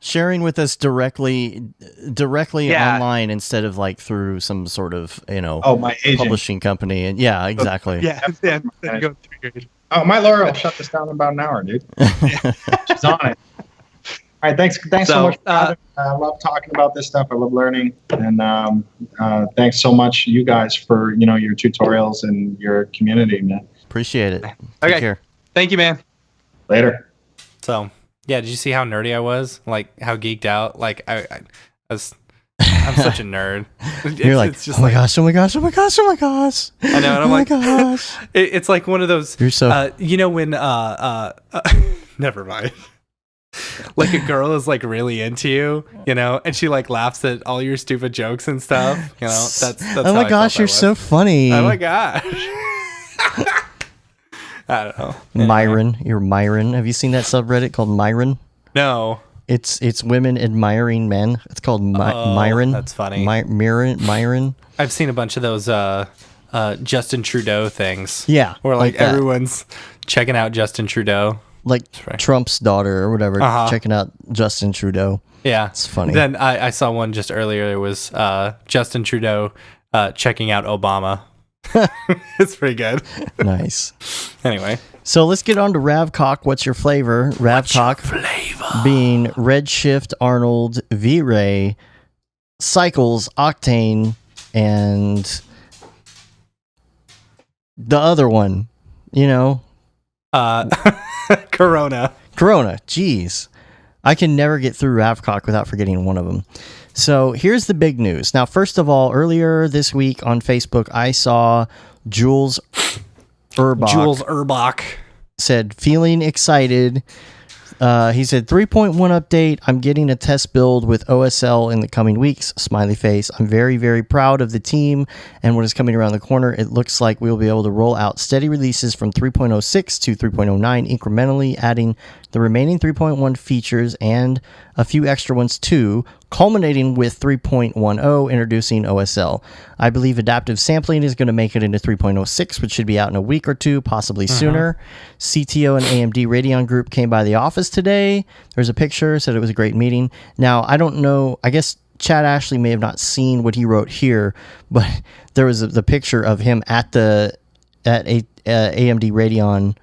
Sharing with us directly online instead of like through some sort of my agent. publishing company. And yeah, exactly. Oh, my Laura will shut this down in about an hour, dude. She's on it. All right, thanks so much for having me. I love talking about this stuff. I love learning, and thanks so much, you guys, for your tutorials and your community, man. Appreciate it. Okay. Take care. Thank you, man. Later. So, yeah, did you see how nerdy I was? Like how geeked out? Like I'm such a nerd. You're like, it's just oh my gosh, oh my gosh, oh my gosh, oh my gosh. I know, and I'm oh like, my gosh. It's like one of those. You're so. When never mind. Like a girl is like really into you, and she like laughs at all your stupid jokes and stuff. That's oh my gosh, you're so funny. Oh my gosh. I don't know. Myron, you're Myron. Have you seen that subreddit called Myron? No. It's women admiring men. It's called Myron. That's funny. Myron. I've seen a bunch of those Justin Trudeau things. Yeah, where like that. everyone's checking out Justin Trudeau. Like right. Trump's daughter or whatever, checking out Justin Trudeau. Yeah. It's funny. Then I saw one just earlier. It was Justin Trudeau checking out Obama. It's pretty good. Nice. Anyway. So let's get on to Ravcock. What's your flavor? Ravcock being Redshift, Arnold, V-Ray, Cycles, Octane, and the other one, Corona. Jeez. I can never get through Ravcock without forgetting one of them. So here's the big news. Now, first of all, earlier this week on Facebook, I saw Jules Urbach said, feeling excited. He said 3.1 update. I'm getting a test build with OSL in the coming weeks. Smiley face. I'm very, very proud of the team and what is coming around the corner. It looks like we'll be able to roll out steady releases from 3.06 to 3.09 incrementally, adding the remaining 3.1 features and a few extra ones too, culminating with 3.10 introducing OSL. I believe adaptive sampling is going to make it into 3.06, which should be out in a week or two, possibly sooner. CTO and AMD Radeon Group came by the office today. There's a picture, said it was a great meeting. Now, I don't know, I guess Chad Ashley may have not seen what he wrote here, but there was the picture of him at AMD Radeon,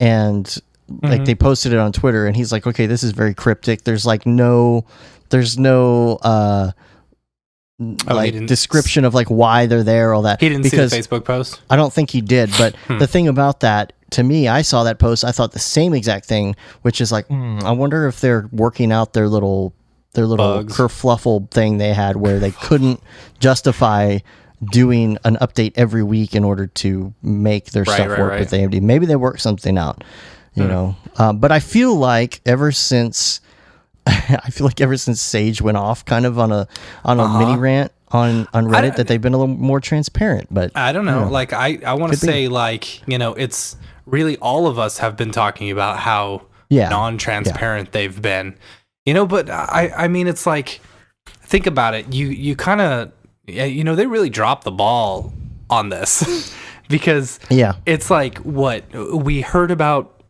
and like they posted it on Twitter, and he's like, okay, this is very cryptic. There's no description of like why they're there, all that. He didn't see the Facebook post? I don't think he did, but the thing about that, to me, I saw that post, I thought the same exact thing, which is like, I wonder if they're working out their little kerfluffle thing they had where they couldn't justify doing an update every week in order to make their stuff work with AMD. Maybe they worked something out, you know. But I feel like ever since Sage went off kind of on a mini rant on Reddit, that they've been a little more transparent. But I don't know. Like I want to say, like, you know, it's really all of us have been talking about how non-transparent they've been, you know. But I mean, it's like, think about it. You kind of, you know, they really dropped the ball on this because it's like what we heard about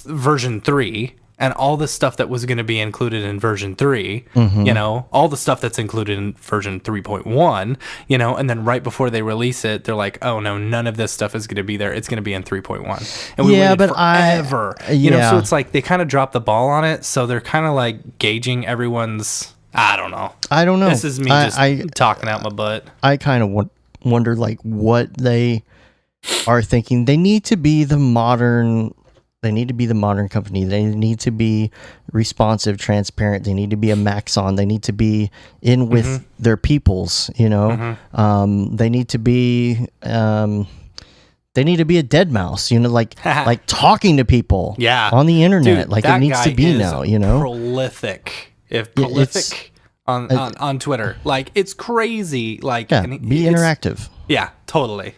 version 3 and all the stuff that was going to be included in version 3, you know, all the stuff that's included in version 3.1, you know, and then right before they release it, they're like, oh no, none of this stuff is going to be there. It's going to be in 3.1. And we waited forever. You know, so it's like they kind of dropped the ball on it. So they're kind of like gauging everyone's, I don't know. This is me talking out my butt. I kind of wonder like what they are thinking. They need to be the modern company. They need to be responsive, transparent. They need to be a Maxon. They need to be in with their peoples, you know. They need to be a dead mouse, you know, like talking to people on the internet. Dude, like it needs to be now, you know. Prolific. On Twitter. Like it's crazy. Like be interactive. Yeah, totally.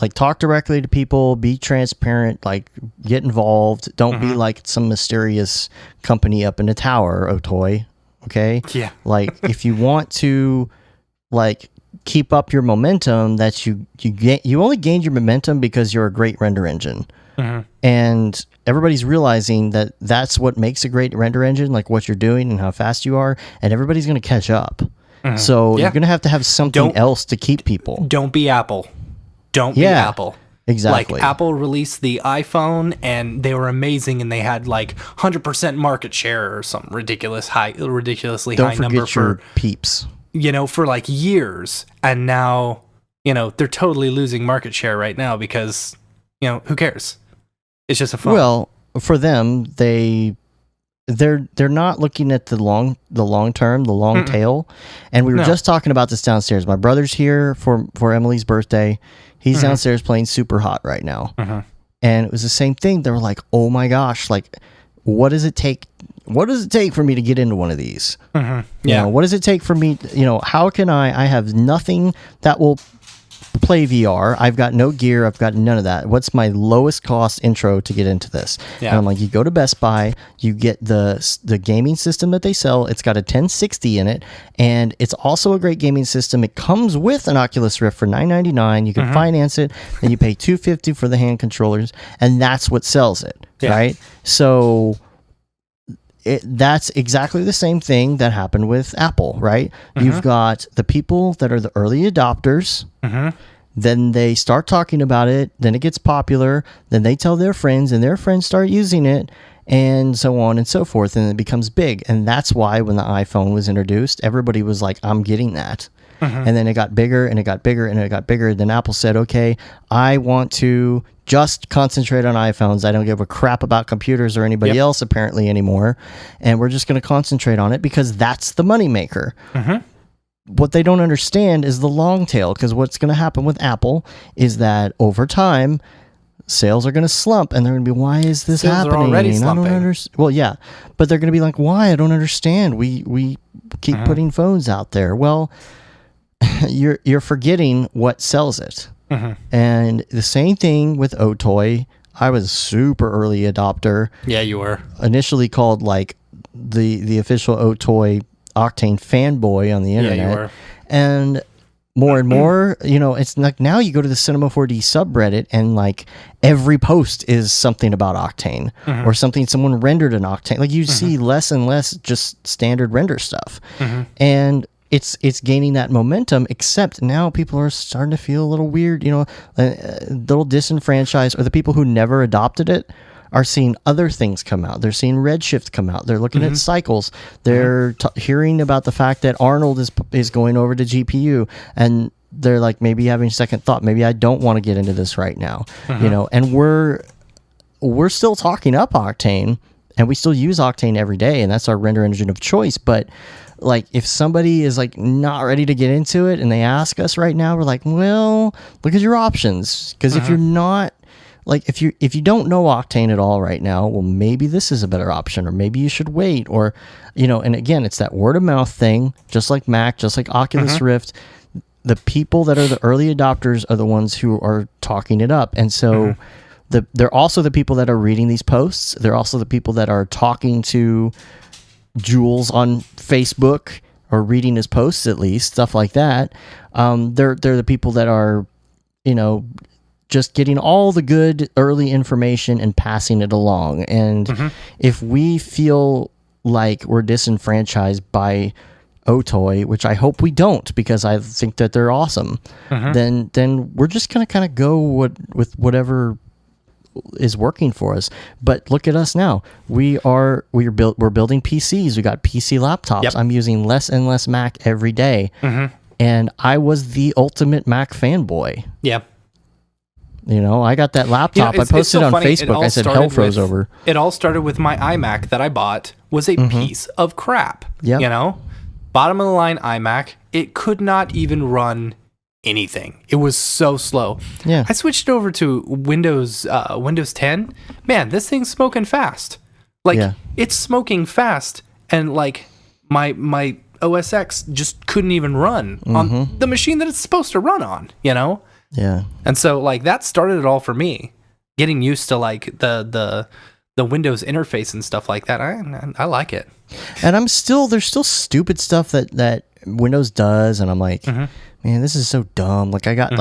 Like talk directly to people, be transparent, like get involved. Don't be like some mysterious company up in a tower, Otoy. Okay? Yeah. Like if you want to like keep up your momentum, that you only gained your momentum because you're a great render engine. And everybody's realizing that that's what makes a great render engine, like what you're doing and how fast you are, and everybody's going to catch up. So you're going to have something else to keep people. Don't be Apple. Don't be Apple. Exactly. Like Apple released the iPhone and they were amazing and they had like 100% market share or some ridiculously high number for your peeps. You know, for like years. And now, you know, they're totally losing market share right now because, you know, who cares? It's just a phone. Well, for them, they're not looking at the long term, the long tail. And we were just talking about this downstairs. My brother's here for Emily's birthday. He's downstairs playing Super Hot right now. And it was the same thing. They were like, oh my gosh, like, what does it take? What does it take for me to get into one of these? You know, what does it take for me? You know, how can I have nothing that will play VR. I've got no gear. I've got none of that. What's my lowest cost intro to get into this? And I'm like, you go to Best Buy, you get the gaming system that they sell. It's got a 1060 in it, and it's also a great gaming system. It comes with an Oculus Rift for $999. You can finance it, and you pay $250 for the hand controllers, and that's what sells it, right? So that's exactly the same thing that happened with Apple, right? You've got the people that are the early adopters. Then they start talking about it. Then it gets popular. Then they tell their friends, and their friends start using it. and so on and so forth, and it becomes big. And that's why when the iPhone was introduced, everybody was like, I'm getting that. And then it got bigger and it got bigger and it got bigger. Then Apple said, okay, I want to just concentrate on iPhones. I don't give a crap about computers or anybody else apparently anymore. And we're just going to concentrate on it because that's the moneymaker. What they don't understand is the long tail, because what's going to happen with Apple is that over time, sales are going to slump, and they're going to be, why is this Sales are happening? already I don't slumping. understand. Well, yeah, but they're going to be like, why? I don't understand. We keep putting phones out there. Well, you're forgetting what sells it. And the same thing with Otoy. I was a super early adopter. Yeah, you were. Initially called like the official Otoy Octane fanboy on the internet. Yeah, you were. And more, it's like now you go to the Cinema 4D subreddit and like every post is something about Octane or something someone rendered in Octane. Like you see less and less just standard render stuff. And it's gaining that momentum, except now people are starting to feel a little weird, a little disenfranchised, or the people who never adopted it are seeing other things come out. They're seeing Redshift come out. They're looking at cycles. They're hearing about the fact that Arnold is going over to GPU, and they're like maybe having second thought. Maybe I don't want to get into this right now, And we're still talking up Octane, and we still use Octane every day, and that's our render engine of choice. But like if somebody is like not ready to get into it and they ask us right now, we're like, well, look at your options, because if you're not, like if you don't know Octane at all right now, well, maybe this is a better option, or maybe you should wait, or and again, it's that word of mouth thing, just like Mac, just like Oculus Rift. The people that are the early adopters are the ones who are talking it up, and so they're also the people that are reading these posts. They're also the people that are talking to Jules on Facebook or reading his posts, at least stuff like that. They're the people that are just getting all the good early information and passing it along. And if we feel like we're disenfranchised by Otoy, which I hope we don't, because I think that they're awesome, then we're just going to kind of go with whatever is working for us. But look at us now. We're building PCs. We got PC laptops. I'm using less and less Mac every day. And I was the ultimate Mac fanboy. Yeah. I got that laptop. I posted so on funny. Facebook. I said hell froze over. It all started with my iMac that I bought was a piece of crap. Yeah. Bottom of the line iMac. It could not even run anything. It was so slow. Yeah. I switched over to Windows 10. Man, this thing's smoking fast. It's smoking fast, and like my OS X just couldn't even run on the machine that it's supposed to run on, Yeah. And so like that started it all for me, getting used to like the Windows interface and stuff like that. I like it. And there's still stupid stuff that Windows does, and I'm like, man, this is so dumb. Like I got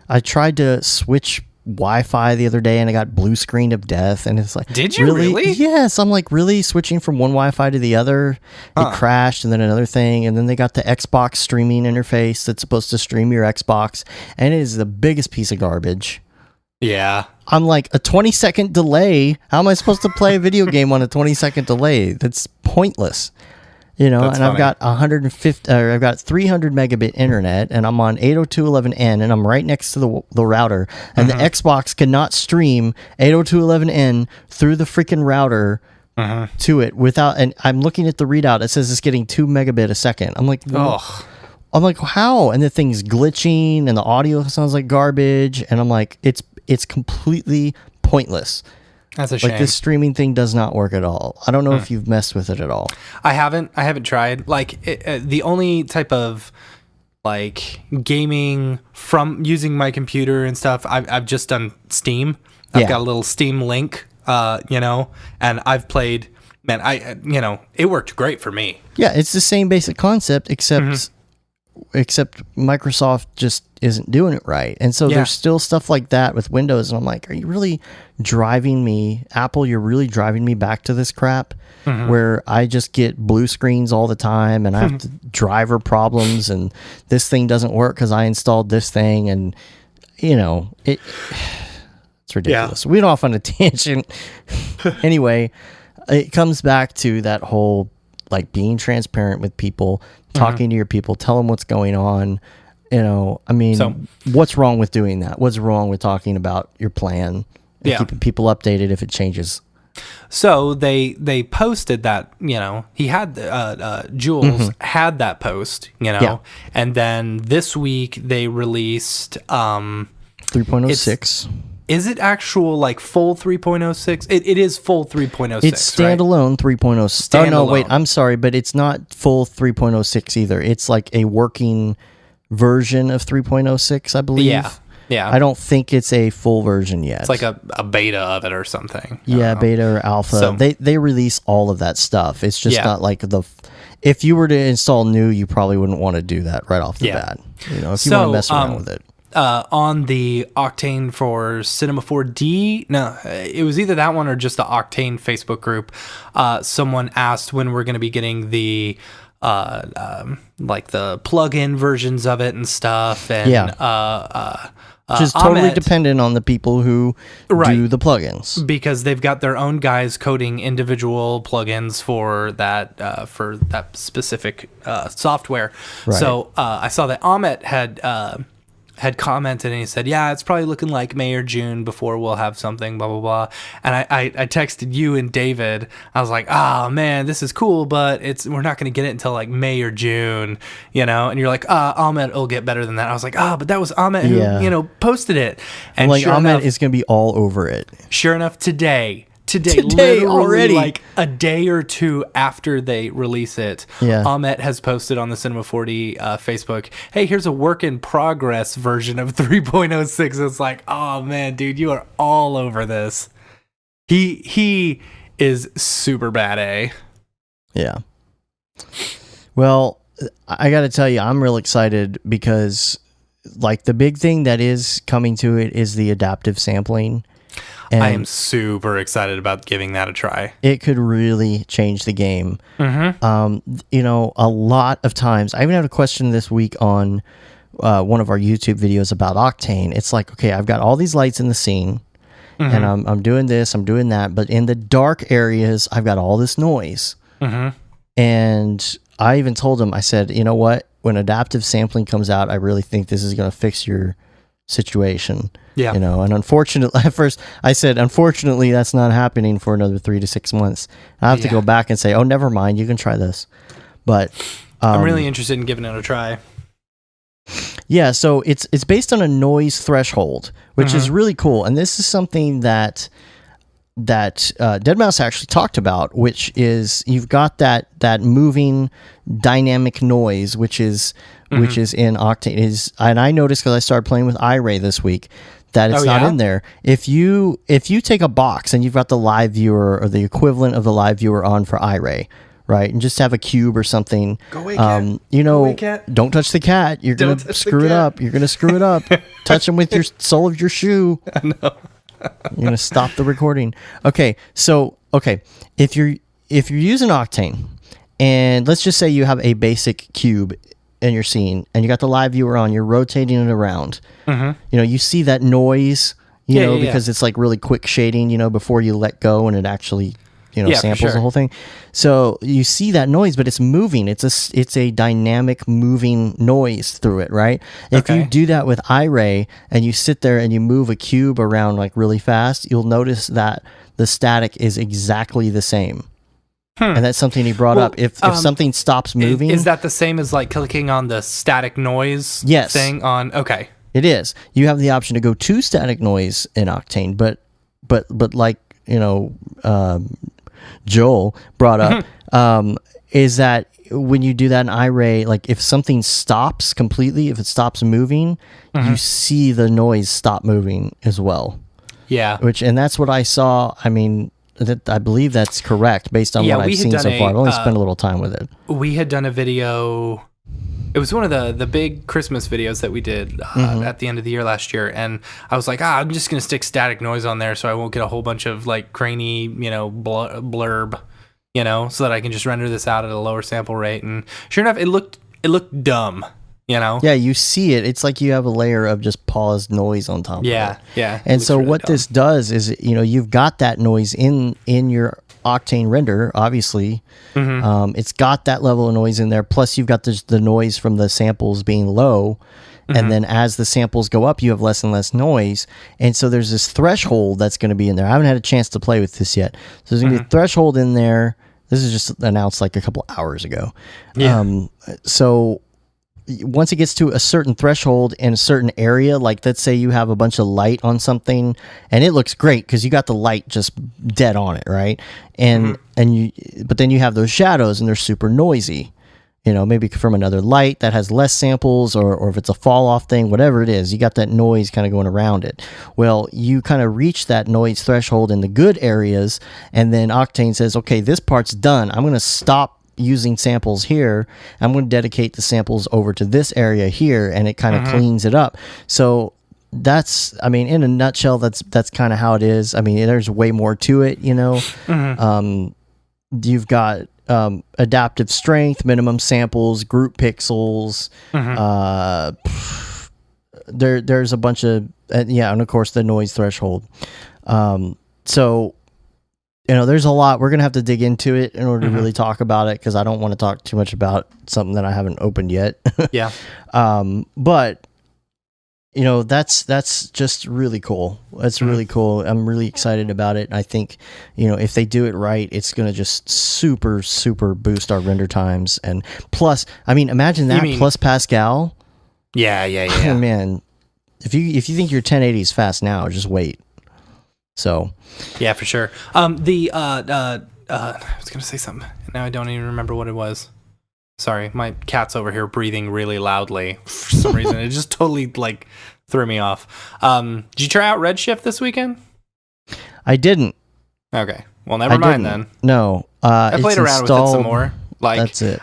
I tried to switch Wi-Fi the other day and I got blue screen of death, and it's like, did you really? Yes. I'm like, really switching from one Wi-Fi to the other. It crashed, and then another thing, and then they got the Xbox streaming interface that's supposed to stream your Xbox, and it is the biggest piece of garbage. Yeah. I'm like, a 20-second delay. How am I supposed to play a video game on a 20-second delay? That's pointless. That's and funny. I've got 150, or I've got 300 megabit internet, and I'm on 802.11n, and I'm right next to the router, and the Xbox cannot stream 802.11n through the freaking router to it without. And I'm looking at the readout; it says it's getting 2 megabit a second. I'm like, I'm like, how? And the thing's glitching, and the audio sounds like garbage, and I'm like, it's completely pointless. That's a shame. Like this streaming thing does not work at all. I don't know if you've messed with it at all. I haven't tried. Like the only type of like gaming from using my computer and stuff, I've just done Steam. I've got a little Steam link, and I've played. Man, it worked great for me. Yeah, it's the same basic concept, except Microsoft just isn't doing it right. And so there's still stuff like that with Windows, and I'm like, are you really driving me, Apple, you're really driving me back to this crap where I just get blue screens all the time, and I have driver problems, and this thing doesn't work because I installed this thing, and it's ridiculous. We went off on a tangent. Anyway, it comes back to that whole like being transparent with people, talking to your people, tell them what's going on. You know, I mean, what's wrong with doing that? What's wrong with talking about your plan and keeping people updated if it changes? So they posted that, you know, he had Jules had that post, you know, and then this week they released 3.06. Is it actual like full 3.06? It is full 3.06. It's standalone 3.06. Oh no, wait, I'm sorry, but it's not full 3.06 either. It's like a working version of 3.06, I believe. Yeah. I don't think it's a full version yet. It's like a beta of it or something. Yeah, beta or alpha. So, they release all of that stuff. It's just not like if you were to install new, you probably wouldn't want to do that right off the bat. You know, if you want to mess around with it. On the Octane for Cinema 4D, no, it was either that one or just the Octane Facebook group. Someone asked when we're going to be getting the like the plug-in versions of it and stuff, and which is totally Ahmet, dependent on the people who do the plugins, because they've got their own guys coding individual plugins for that specific software. Right. So I saw that Ahmet had commented and he said, yeah, it's probably looking like May or June before we'll have something, blah, blah, blah. And I texted you and David. I was like, oh, man, this is cool, but we're not going to get it until like May or June, you know? And you're like, Ahmed will get better than that. I was like, but that was Ahmed who, you know, posted it. And like sure Ahmed enough, is going to be all over it. Sure enough, today literally already, like a day or two after they release it, Ahmet has posted on the Cinema 4D Facebook, hey, here's a work in progress version of 3.06. It's like, oh man, dude, you are all over this. He is super bad, Yeah. Well, I got to tell you, I'm real excited because like the big thing that is coming to it is the adaptive sampling. And I am super excited about giving that a try. It could really change the game. You know, a lot of times, I even had a question this week on one of our YouTube videos about Octane. It's like, okay, I've got all these lights in the scene, and I'm doing this, I'm doing that, but in the dark areas, I've got all this noise. And I even told him, I said, you know what? When adaptive sampling comes out, I really think this is going to fix your situation. You know, and unfortunately, at first I said, unfortunately, that's not happening for another 3 to 6 months. I have to go back and say, oh, never mind, you can try this. But I'm really interested in giving it a try. Yeah, so it's based on a noise threshold, which is really cool, and this is something that Deadmau5 actually talked about, which is you've got that moving dynamic noise, which is in Octane and I noticed because I started playing with iRay this week that it's not in there. If you take a box and you've got the live viewer or the equivalent of the live viewer on for iRay, right, and just have a cube or something, go away, cat. You know, go away, cat. Don't touch the cat. You're gonna screw it up. You're gonna screw it up. Touch him with your sole of your shoe. I know. You're gonna stop the recording. Okay, so if you're using Octane, and let's just say you have a basic cube in your scene, and you got the live viewer on, you're rotating it around. You know, you see that noise, you know, because it's like really quick shading, you know, before you let go, and it actually, you know, samples the whole thing. So you see that noise, but it's moving. It's a dynamic moving noise through it, right? If you do that with iRay and you sit there and you move a cube around like really fast, you'll notice that the static is exactly the same. And that's something he brought up. If something stops moving, is that the same as like clicking on the static noise thing on? Okay, it is. You have the option to go to static noise in Octane, but like, you know, Joel brought up, is that when you do that in iRay, like if something stops completely, if it stops moving, you see the noise stop moving as well. Yeah. And that's what I saw. I mean, I believe that's correct based on what I've seen so far. I've only spent a little time with it. We had done a video. It was one of the big Christmas videos that we did at the end of the year last year. And I was like, I'm just going to stick static noise on there so I won't get a whole bunch of like grainy, you know, blurb, you know, so that I can just render this out at a lower sample rate. And sure enough, it looked dumb, you know? Yeah, you see it. It's like you have a layer of just paused noise on top of it. Yeah. And so really what dumb. This does is, you know, you've got that noise in your Octane render, obviously. It's got that level of noise in there. Plus, you've got the noise from the samples being low. And then as the samples go up, you have less and less noise. And so there's this threshold that's going to be in there. I haven't had a chance to play with this yet. So there's going to be a threshold in there. This is just announced like a couple hours ago. Yeah. So once it gets to a certain threshold in a certain area, like let's say you have a bunch of light on something and it looks great because you got the light just dead on it, right? And but then you have those shadows and they're super noisy. You know, maybe from another light that has less samples, or if it's a fall off thing, whatever it is, you got that noise kind of going around it. Well, you kind of reach that noise threshold in the good areas, and then Octane says, okay, this part's done. I'm going to stop using samples here. I'm going to dedicate the samples over to this area here, and it kind of cleans it up. So that's, I mean, in a nutshell, that's kind of how it is. I mean, there's way more to it, you know. You've got adaptive strength, minimum samples, group pixels. There's a bunch of and of course the noise threshold. So you know, there's a lot. We're gonna have to dig into it in order to really talk about it, because I don't want to talk too much about something that I haven't opened yet. Yeah. But you know, that's just really cool. That's really cool. I'm really excited about it. I think, you know, if they do it right, it's going to just super, super boost our render times. And plus, I mean, imagine that plus Pascal. Yeah. Man, if you think your 1080 is fast now, just wait. So. Yeah, for sure. I was going to say something. Now I don't even remember what it was. Sorry, my cat's over here breathing really loudly for some reason. It just totally like threw me off. Did you try out Redshift this weekend? I didn't. Okay, well, never mind then. No, I played around with it some more. Like, that's it.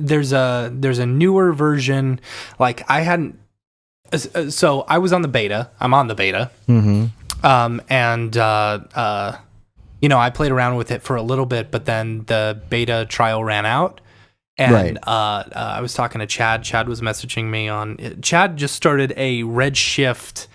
There's a newer version. Like I hadn't. So I was on the beta. I'm on the beta. You know, I played around with it for a little bit, but then the beta trial ran out. And I was talking to Chad. Chad was messaging me on. Chad just started a Redshift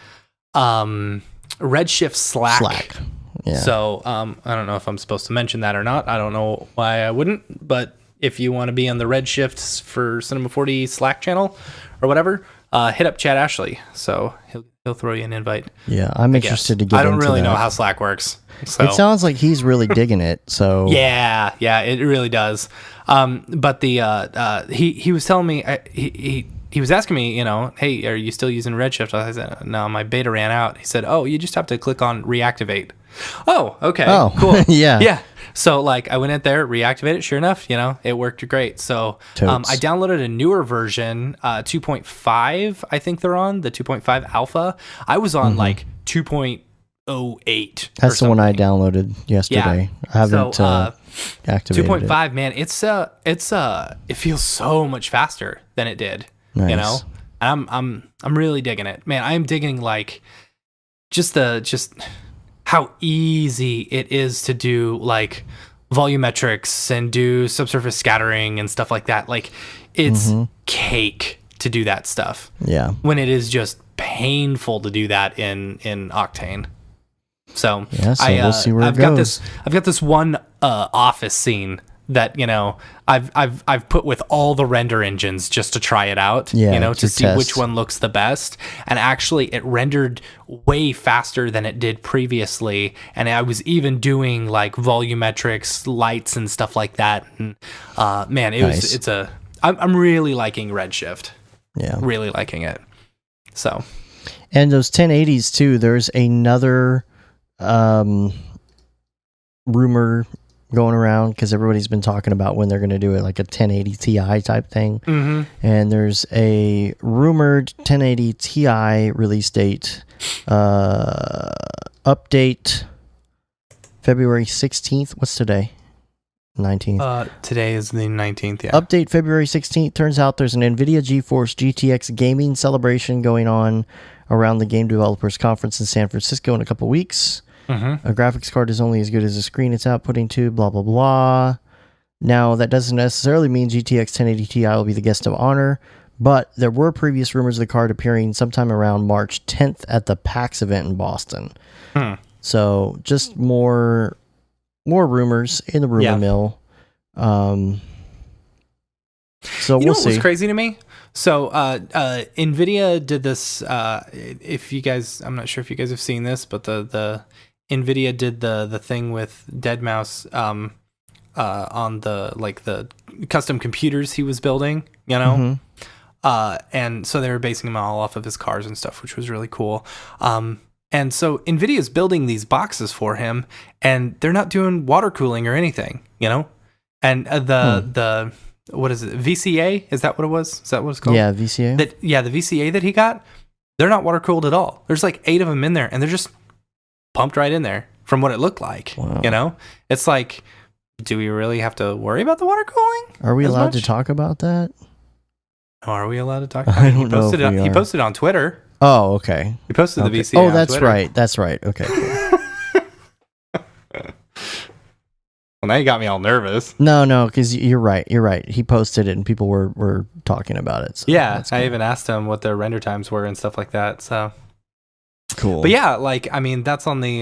Slack. Yeah. So I don't know if I'm supposed to mention that or not. I don't know why I wouldn't. But if you want to be on the Redshift for Cinema 40 Slack channel or whatever, hit up Chad Ashley. So he'll throw you an invite. Yeah, I'm interested to get into that. I don't really know how Slack works. So. It sounds like he's really digging it. So yeah, it really does. But the he was telling me he was asking me, you know, hey, are you still using Redshift? I said, no, my beta ran out. He said, oh, you just have to click on reactivate. Oh, okay, cool. Yeah. So like I went in there, reactivated. Sure enough, you know, it worked great. So I downloaded a newer version, 2.5. I think they're on the 2.5 alpha. I was on like 2.08. That's the one I downloaded yesterday. Yeah. I haven't activated 2.5, man. It feels so much faster than it did. Nice. You know, I'm really digging it, man. I am digging like just how easy it is to do like volumetrics and do subsurface scattering and stuff like that. Like it's cake to do that stuff. Yeah. When it is just painful to do that in Octane. So, we'll see where it goes. I've got this one office scene that, you know, I've put with all the render engines just to try it out, you know, to see which one looks the best. And actually it rendered way faster than it did previously. And I was even doing like volumetrics, lights and stuff like that. And man, I'm really liking Redshift. Yeah. Really liking it. So. And those 1080s too, there's another rumor going around because everybody's been talking about when they're going to do it, like a 1080 Ti type thing. And there's a rumored 1080 Ti release date, update February 16th. What's today? 19th. Today is the 19th. Yeah. Update February 16th. Turns out there's an NVIDIA GeForce GTX gaming celebration going on around the Game Developers Conference in San Francisco in a couple weeks. A graphics card is only as good as the screen it's outputting to, blah, blah, blah. Now, that doesn't necessarily mean GTX 1080 Ti will be the guest of honor, but there were previous rumors of the card appearing sometime around March 10th at the PAX event in Boston. So, just more more rumors in the rumor mill. So you know we'll what see. was crazy to me? So NVIDIA did this. If you guys, I'm not sure if you guys have seen this, but the NVIDIA did the thing with deadmau5 on the custom computers he was building, you know? And so they were basing them all off of his cars and stuff, which was really cool. And so NVIDIA is building these boxes for him, and they're not doing water cooling or anything, you know? And the what is it? VCA? Is that what it was? Is that what it's called? Yeah, VCA. The VCA that he got, they're not water cooled at all. There's like 8 of them in there, and they're just pumped right in there from what it looked like. Wow. You know, it's like, do we really have to worry about the water cooling? Are we allowed to talk about that? Oh, are we allowed to talk? I don't know if we He are. posted on Twitter. Oh, okay. He posted the VCA. Oh, on that's Twitter. right. That's right. Okay. Cool. Well, now you got me all nervous. No, because you're right. You're right. He posted it, and people were talking about it. So Yeah, that's cool. I even asked him what the render times were and stuff like that. So Cool. But yeah, like, I mean, that's on the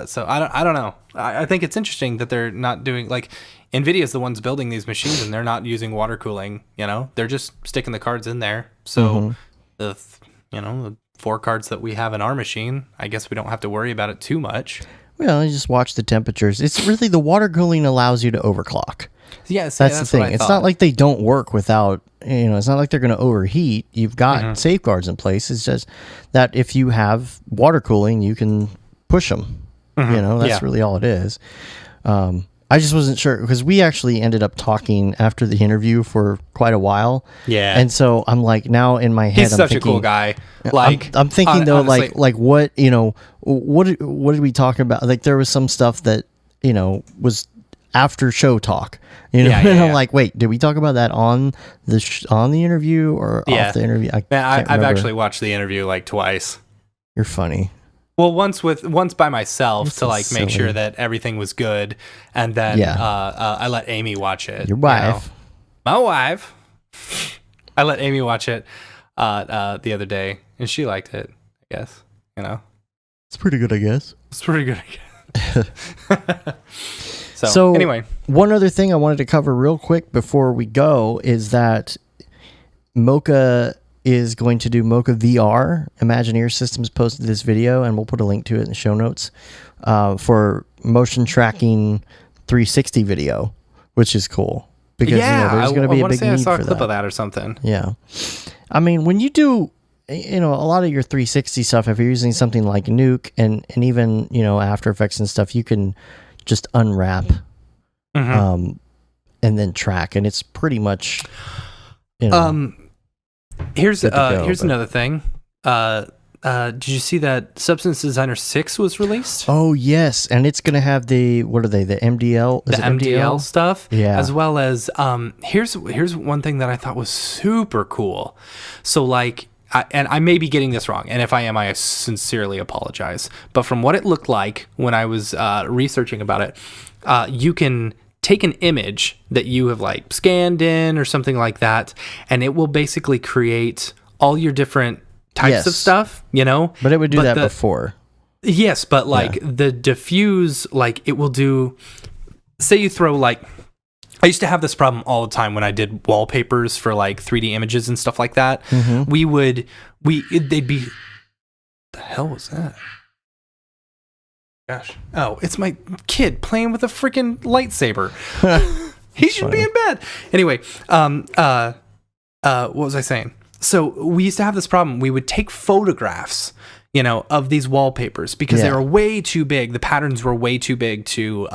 so I don't know. I think it's interesting that they're not doing, like, NVIDIA's the ones building these machines, and they're not using water cooling, you know? They're just sticking the cards in there. So the 4 cards that we have in our machine, I guess we don't have to worry about it too much. Well, you just watch the temperatures. It's really, the water cooling allows you to overclock. Yes, That's the thing. It's not like they don't work without, it's not like they're going to overheat. You've got safeguards in place. It's just that if you have water cooling, you can push them. That's really all it is. I just wasn't sure, because we actually ended up talking after the interview for quite a while. Yeah. And so I'm like, now in my head, He's I'm such thinking, a cool guy. Like, I'm thinking though, honestly, like what, what did we talk about? Like, there was some stuff that, was after show talk, and I'm like, wait, did we talk about that on the on the interview or off the interview? I've actually watched the interview like twice. You're funny. Well, once by myself to so like make sure silly. that everything was good, and then I let Amy watch it. Your wife. My wife. I let Amy watch it the other day, and she liked it. I guess It's pretty good, I guess. it's pretty good. I guess. So anyway, one other thing I wanted to cover real quick before we go is that Mocha is going to do Mocha VR. Imagineer Systems posted this video, and we'll put a link to it in the show notes, for motion tracking 360 video, which is cool because there's going to be a big need I saw for a clip that. of that or something. Yeah, I mean, when you do, a lot of your 360 stuff, if you're using something like Nuke and even After Effects and stuff, you can just unwrap, and then track, and it's pretty much, Here's another thing. Did you see that Substance Designer 6 was released? Oh yes, and it's gonna have the MDL, The MDL stuff, Yeah. as well as here's one thing that I thought was super cool. So like, I may be getting this wrong, and if I am, I sincerely apologize. But from what it looked like when I was researching about it, you can take an image that you have like scanned in or something like that, and it will basically create all your different types of stuff, But it would do that before. Yes, but like the diffuse, like it will do, say you throw like, I used to have this problem all the time when I did wallpapers for like 3D images and stuff like that. They'd be, the hell was that? Gosh. Oh, it's my kid playing with a freaking lightsaber. He should be in bed. Anyway, what was I saying? So we used to have this problem. We would take photographs, of these wallpapers because they were way too big. The patterns were way too big to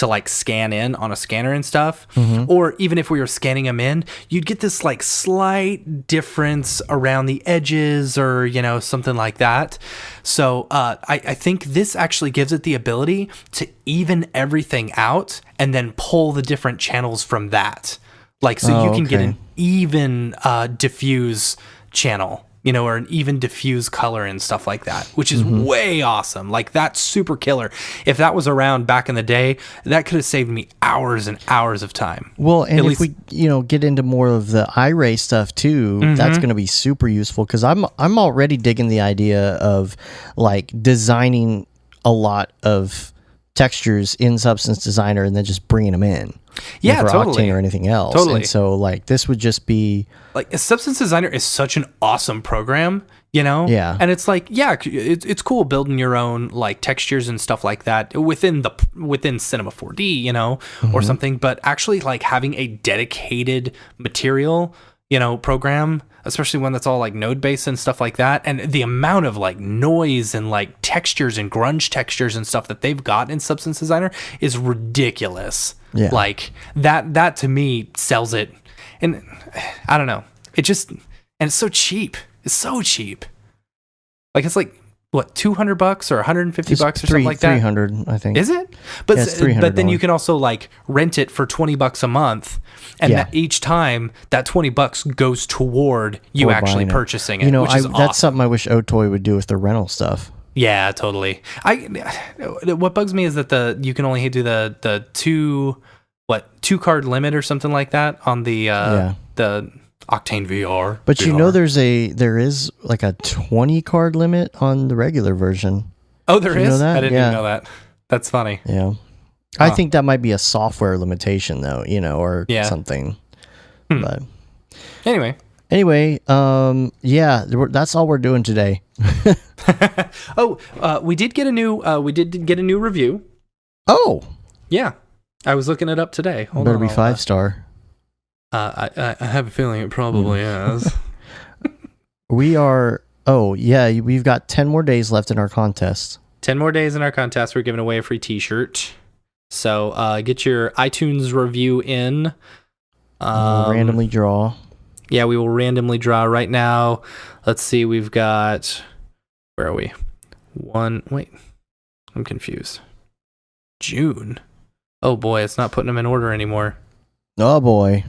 like scan in on a scanner and stuff. Or even if we were scanning them in, you'd get this like slight difference around the edges or, something like that. So I think this actually gives it the ability to even everything out and then pull the different channels from that. Like, so you can get an even diffuse channel, or an even diffuse color and stuff like that, which is way awesome. Like, that's super killer. If that was around back in the day, that could have saved me hours and hours of time. Well, and if we, get into more of the iRay stuff too, that's going to be super useful, because I'm already digging the idea of like designing a lot of textures in Substance Designer and then just bringing them in. Yeah, for totally. Octane or anything else. Totally. And so like this would just be like Substance Designer is such an awesome program, you know? Yeah. And it's like, yeah, it's cool building your own like textures and stuff like that within Cinema 4D, you know, or something. But actually like having a dedicated material, you know, program, especially one that's all like node based and stuff like that, and the amount of like noise and like textures and grunge textures and stuff that they've got in Substance Designer is ridiculous. Yeah. Like that to me sells it. And I don't know. It just, and it's so cheap. It's so cheap. Like it's like what, $200 or $150 or something like that. 300, I think. Is it? But Yeah, it's $300. but then you can also like rent it for $20 a month, and Yeah. that each time that $20 goes toward you Or actually buying it. purchasing it. You know, which is that's awesome. something I wish Otoy would do with their rental stuff. Yeah, totally. What bugs me is that you can only do the two card limit or something like that on the Octane VR. But VR. you know, there is like a 20 card limit on the regular version. Oh, there you know is? that? I didn't Yeah. even know that. That's funny. Yeah. I think that might be a software limitation though, you know, or Yeah. something. Hmm. But Anyway, yeah, that's all we're doing today. we did get a new review. Oh, Yeah, I was looking it up today. Hold better on, be I'll, 5-star. I have a feeling it probably is. We are. Oh yeah, we've got 10 more days left in our contest. 10 more days in our contest. We're giving away a free T-shirt. So get your iTunes review in. We'll randomly draw. Yeah, we will randomly draw right now. Let's see. We've got. Where are we? Wait, I'm confused. June. Oh boy, it's not putting them in order anymore. Oh boy,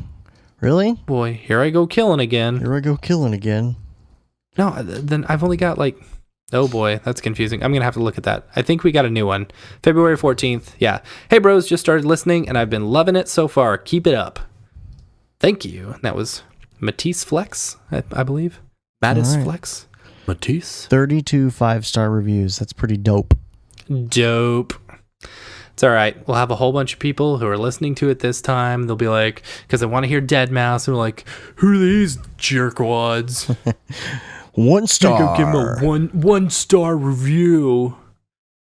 really? Boy, here I go killing again. Here I go killing again. No, then I've only got like, oh boy, that's confusing. I'm going to have to look at that. I think we got a new one. February 14th. Yeah. Hey bros, just started listening and I've been loving it so far. Keep it up. Thank you. And that was Matisse Flex, I believe. Matisse All right. Flex. Matisse. 32 5-star reviews. That's pretty dope. Dope. It's all right. We'll have a whole bunch of people who are listening to it this time. They'll be like, because they want to hear Dead Mouse. They're like, who are these jerkwads? 1 star. Go give him a one star review.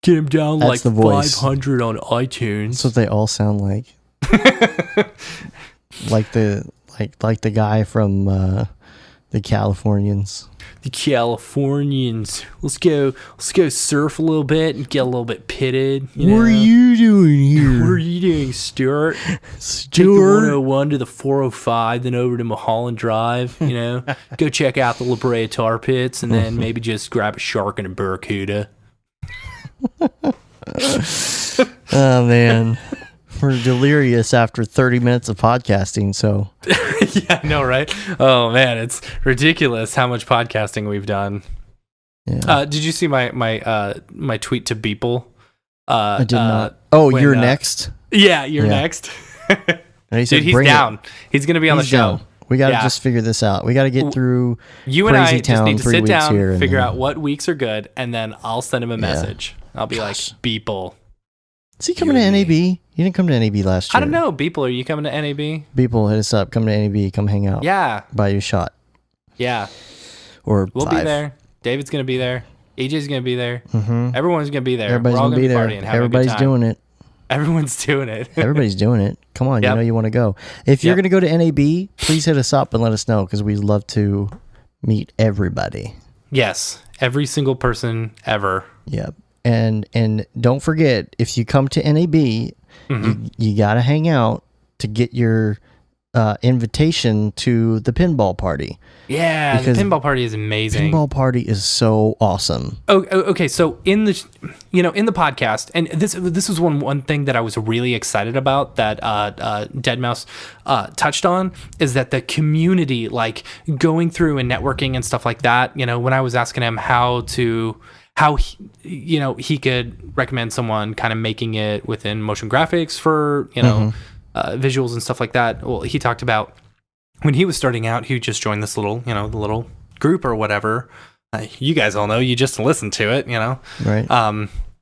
Get him down That's like the voice. 500 on iTunes. That's what they all sound like. like the guy from the Californians. The Californians. Let's go surf a little bit and get a little bit pitted. What are you doing here? What are you doing, Stuart? Take the Stuart? 101 to the 405, then over to Mulholland Drive, you know. Go check out the La Brea Tar Pits, and then maybe just grab a shark and a barracuda. Oh, man. We're delirious after 30 minutes of podcasting, so. Yeah, I know, right? Oh, man, it's ridiculous how much podcasting we've done. Yeah. Did you see my tweet to Beeple? I did not. Oh, when, you're next? Yeah, you're Yeah. next. And he said, Dude, he's "Bring it." down. He's going to be on the He's show. down. We got to Yeah. just figure this out. We got to get through You and I Crazy just Town need to 3 sit weeks down, here and figure then- out what weeks are good, and then I'll send him a message. I'll be Gosh. like, Beeple. Is he coming You to and me. NAB? You didn't come to NAB last year. I don't know. Beeple, are you coming to NAB? People hit us up. Come to NAB. Come hang out. Yeah. Buy you a shot. Yeah. Or We'll 5. be there. David's going to be there. AJ's going to be there. Mm-hmm. Everyone's going to be there. Everybody's We're all going to be there. partying, having Everybody's a good time. doing it. Everyone's doing it. Everybody's doing it. Come on. Yep. You know you want to go. If you're Yep. going to go to NAB, please hit us up and let us know because we'd love to meet everybody. Yes. Every single person ever. Yep. And don't forget, if you come to NAB, you got to hang out to get your invitation to the pinball party. Yeah, Because the pinball party is amazing. Pinball party is so awesome. Okay. So in the podcast, and this was one thing that I was really excited about that Deadmau5 touched on is that the community, like going through and networking and stuff like that. You know, when I was asking him how he could recommend someone kind of making it within motion graphics for visuals and stuff like that. Well, he talked about when he was starting out, he just joined this the little group or whatever. You guys all know, you just listen to it, Right.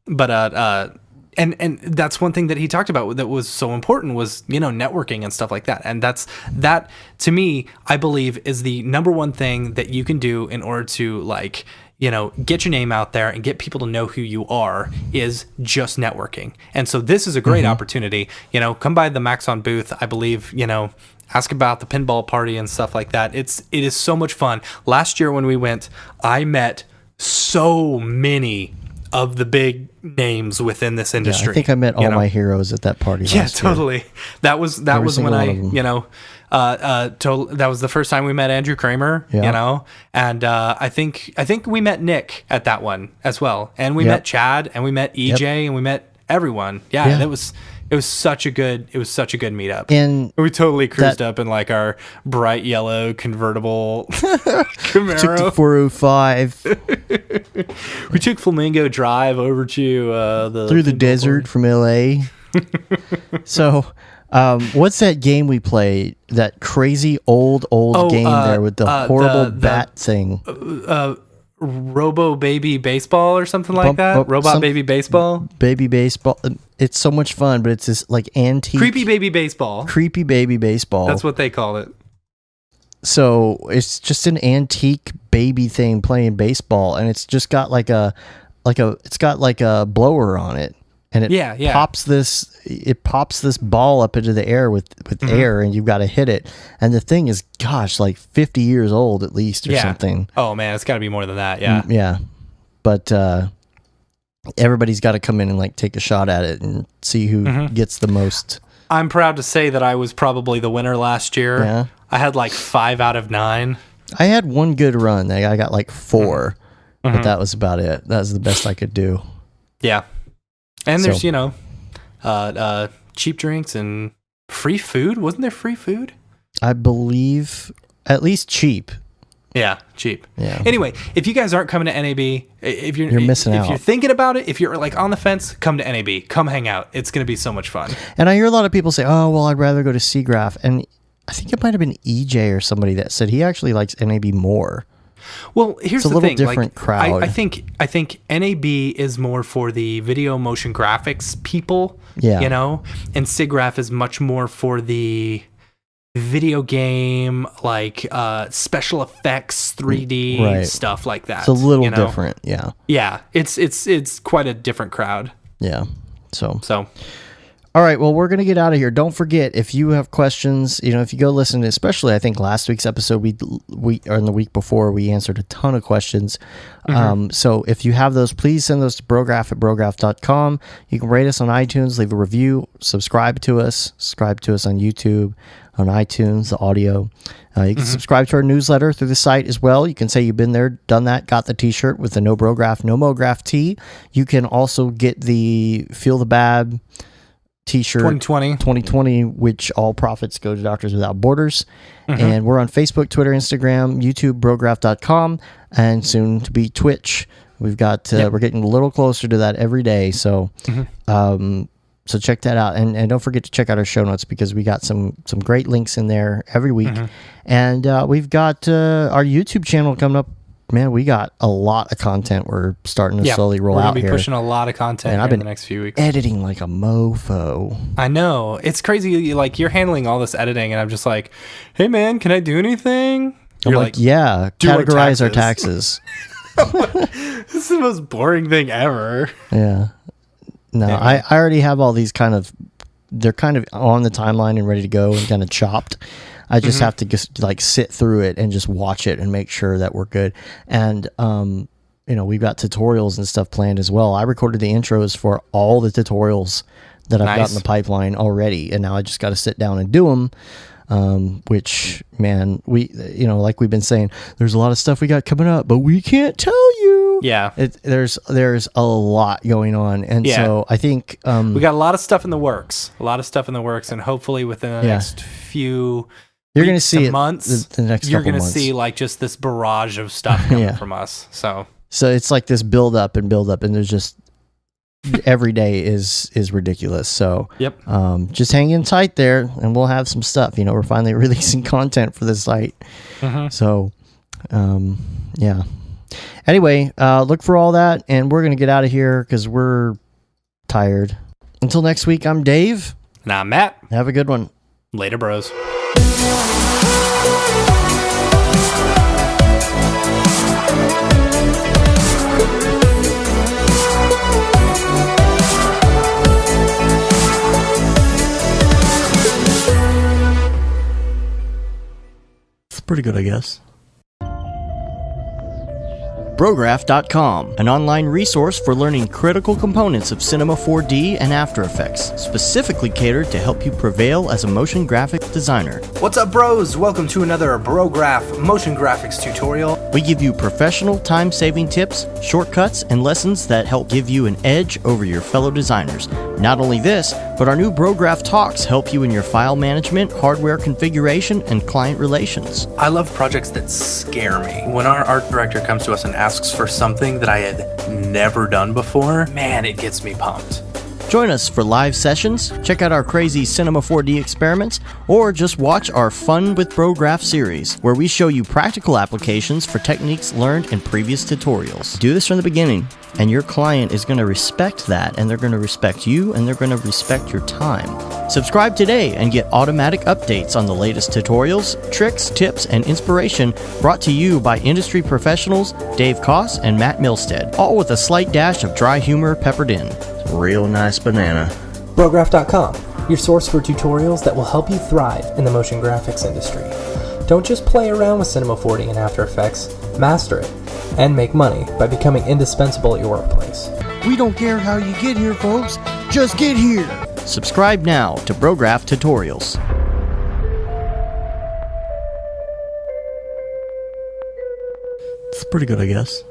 But and that's one thing that he talked about that was so important was, networking and stuff like that. And that to me, I believe, is the number one thing that you can do in order to like, get your name out there and get people to know who you are, is just networking. And so this is a great opportunity. Come by the Maxon booth, I believe, ask about the pinball party and stuff like that. It is so much fun. Last year when we went, I met so many of the big names within this industry. I think I met all my heroes at that party. Yeah, last year. totally. That was when that was the first time we met Andrew Kramer. And I think we met Nick at that one as well, and we met Chad, and we met EJ, and we met everyone. Yeah. It was such a good meetup. And we totally cruised up in like our bright yellow convertible Camaro. Took the 405 We took Flamingo Drive over to through the desert from LA. So, what's that game we played? That crazy old game there with the horrible bat thing. Robo Baby Baseball or something like that. Robot Baby Baseball. Baby Baseball. It's so much fun, but it's this like antique. Creepy Baby Baseball. Creepy Baby Baseball. That's what they call it. So it's just an antique baby thing playing baseball, and it's just got like a blower on it, and it pops this ball up into the air with air, and you've got to hit it. And the thing is, gosh, like 50 years old at least or something. Oh man, it's got to be more than that. Yeah. Yeah. But everybody's got to come in and like take a shot at it and see who gets the most. I'm proud to say that I was probably the winner last year. Yeah. I had like 5 out of 9. I had one good run. I got like 4, but that was about it. That was the best I could do. Yeah. And there's, cheap drinks and free food. Wasn't there free food? I believe at least cheap. Yeah, cheap. Yeah. Anyway, if you guys aren't coming to NAB, if you're missing out. If you're thinking about it, if you're like on the fence, come to NAB. Come hang out. It's going to be so much fun. And I hear a lot of people say, "Oh, well, I'd rather go to Seagraph." And I think it might have been EJ or somebody that said he actually likes NAB more. Well, here's the thing. It's a little different crowd. I think NAB is more for the video motion graphics people. Yeah. And SIGGRAPH is much more for the video game, like special effects, 3D stuff like that. It's a little different. Yeah. Yeah. It's quite a different crowd. Yeah. So. All right, well, we're going to get out of here. Don't forget, if you have questions, if you go listen to, especially I think last week's episode, we or in the week before, we answered a ton of questions. So if you have those, please send those to brograph@brograph.com. You can rate us on iTunes, leave a review, subscribe to us on YouTube, on iTunes, the audio. You can subscribe to our newsletter through the site as well. You can say you've been there, done that, got the t-shirt with the No Brograph, No Mograph tee. You can also get the Feel the Bad t-shirt 2020, which all profits go to Doctors Without Borders. And we're on Facebook, Twitter, Instagram, YouTube, brograph.com, and soon to be Twitch. We've got we're getting a little closer to that every day, so so check that out, and don't forget to check out our show notes, because we got some great links in there every week. And we've got our YouTube channel coming up. Man, we got a lot of content we're starting to slowly roll out here. We're going to be pushing a lot of content in the next few weeks. Editing like a mofo. I know. It's crazy. Like, you're handling all this editing, and I'm just like, hey, man, can I do anything? You're like, yeah, categorize our taxes. This is the most boring thing ever. Yeah. No, I already have all these they're kind of on the timeline and ready to go and kind of chopped. I just have to just like sit through it and just watch it and make sure that we're good. And, we've got tutorials and stuff planned as well. I recorded the intros for all the tutorials that I've got in the pipeline already. And now I just got to sit down and do them. Which, man, we, like we've been saying, there's a lot of stuff we got coming up, but we can't tell you. Yeah. There's a lot going on. And so I think, we got a lot of stuff in the works, and hopefully within the next few you're going to see months, the next you're going to see like just this barrage of stuff coming from us. So it's like this build up, and there's just every day is ridiculous. So just hang in tight there, and we'll have some stuff. We're finally releasing content for the site. So Anyway, look for all that, and we're going to get out of here because we're tired. Until next week, I'm Dave. And I'm Matt. Have a good one. Later, bros. It's pretty good, I guess. Brograph.com, an online resource for learning critical components of Cinema 4D and After Effects, specifically catered to help you prevail as a motion graphic designer. What's up, bros? Welcome to another Brograph motion graphics tutorial. We give you professional time-saving tips, shortcuts, and lessons that help give you an edge over your fellow designers. Not only this, but our new Brograph Talks help you in your file management, hardware configuration, and client relations. I love projects that scare me. When our art director comes to us and asks for something that I had never done before, man, it gets me pumped. Join us for live sessions, check out our crazy Cinema 4D experiments, or just watch our Fun with Brograph series, where we show you practical applications for techniques learned in previous tutorials. Do this from the beginning, and your client is going to respect that, and they're going to respect you, and they're going to respect your time. Subscribe today and get automatic updates on the latest tutorials, tricks, tips, and inspiration brought to you by industry professionals Dave Koss and Matt Milstead, all with a slight dash of dry humor peppered in. Real nice banana. Brograph.com, your source for tutorials that will help you thrive in the motion graphics industry. Don't just play around with Cinema 4D and After Effects, master it, and make money by becoming indispensable at your workplace. We don't care how you get here, folks. Just get here. Subscribe now to Brograph Tutorials. It's pretty good, I guess.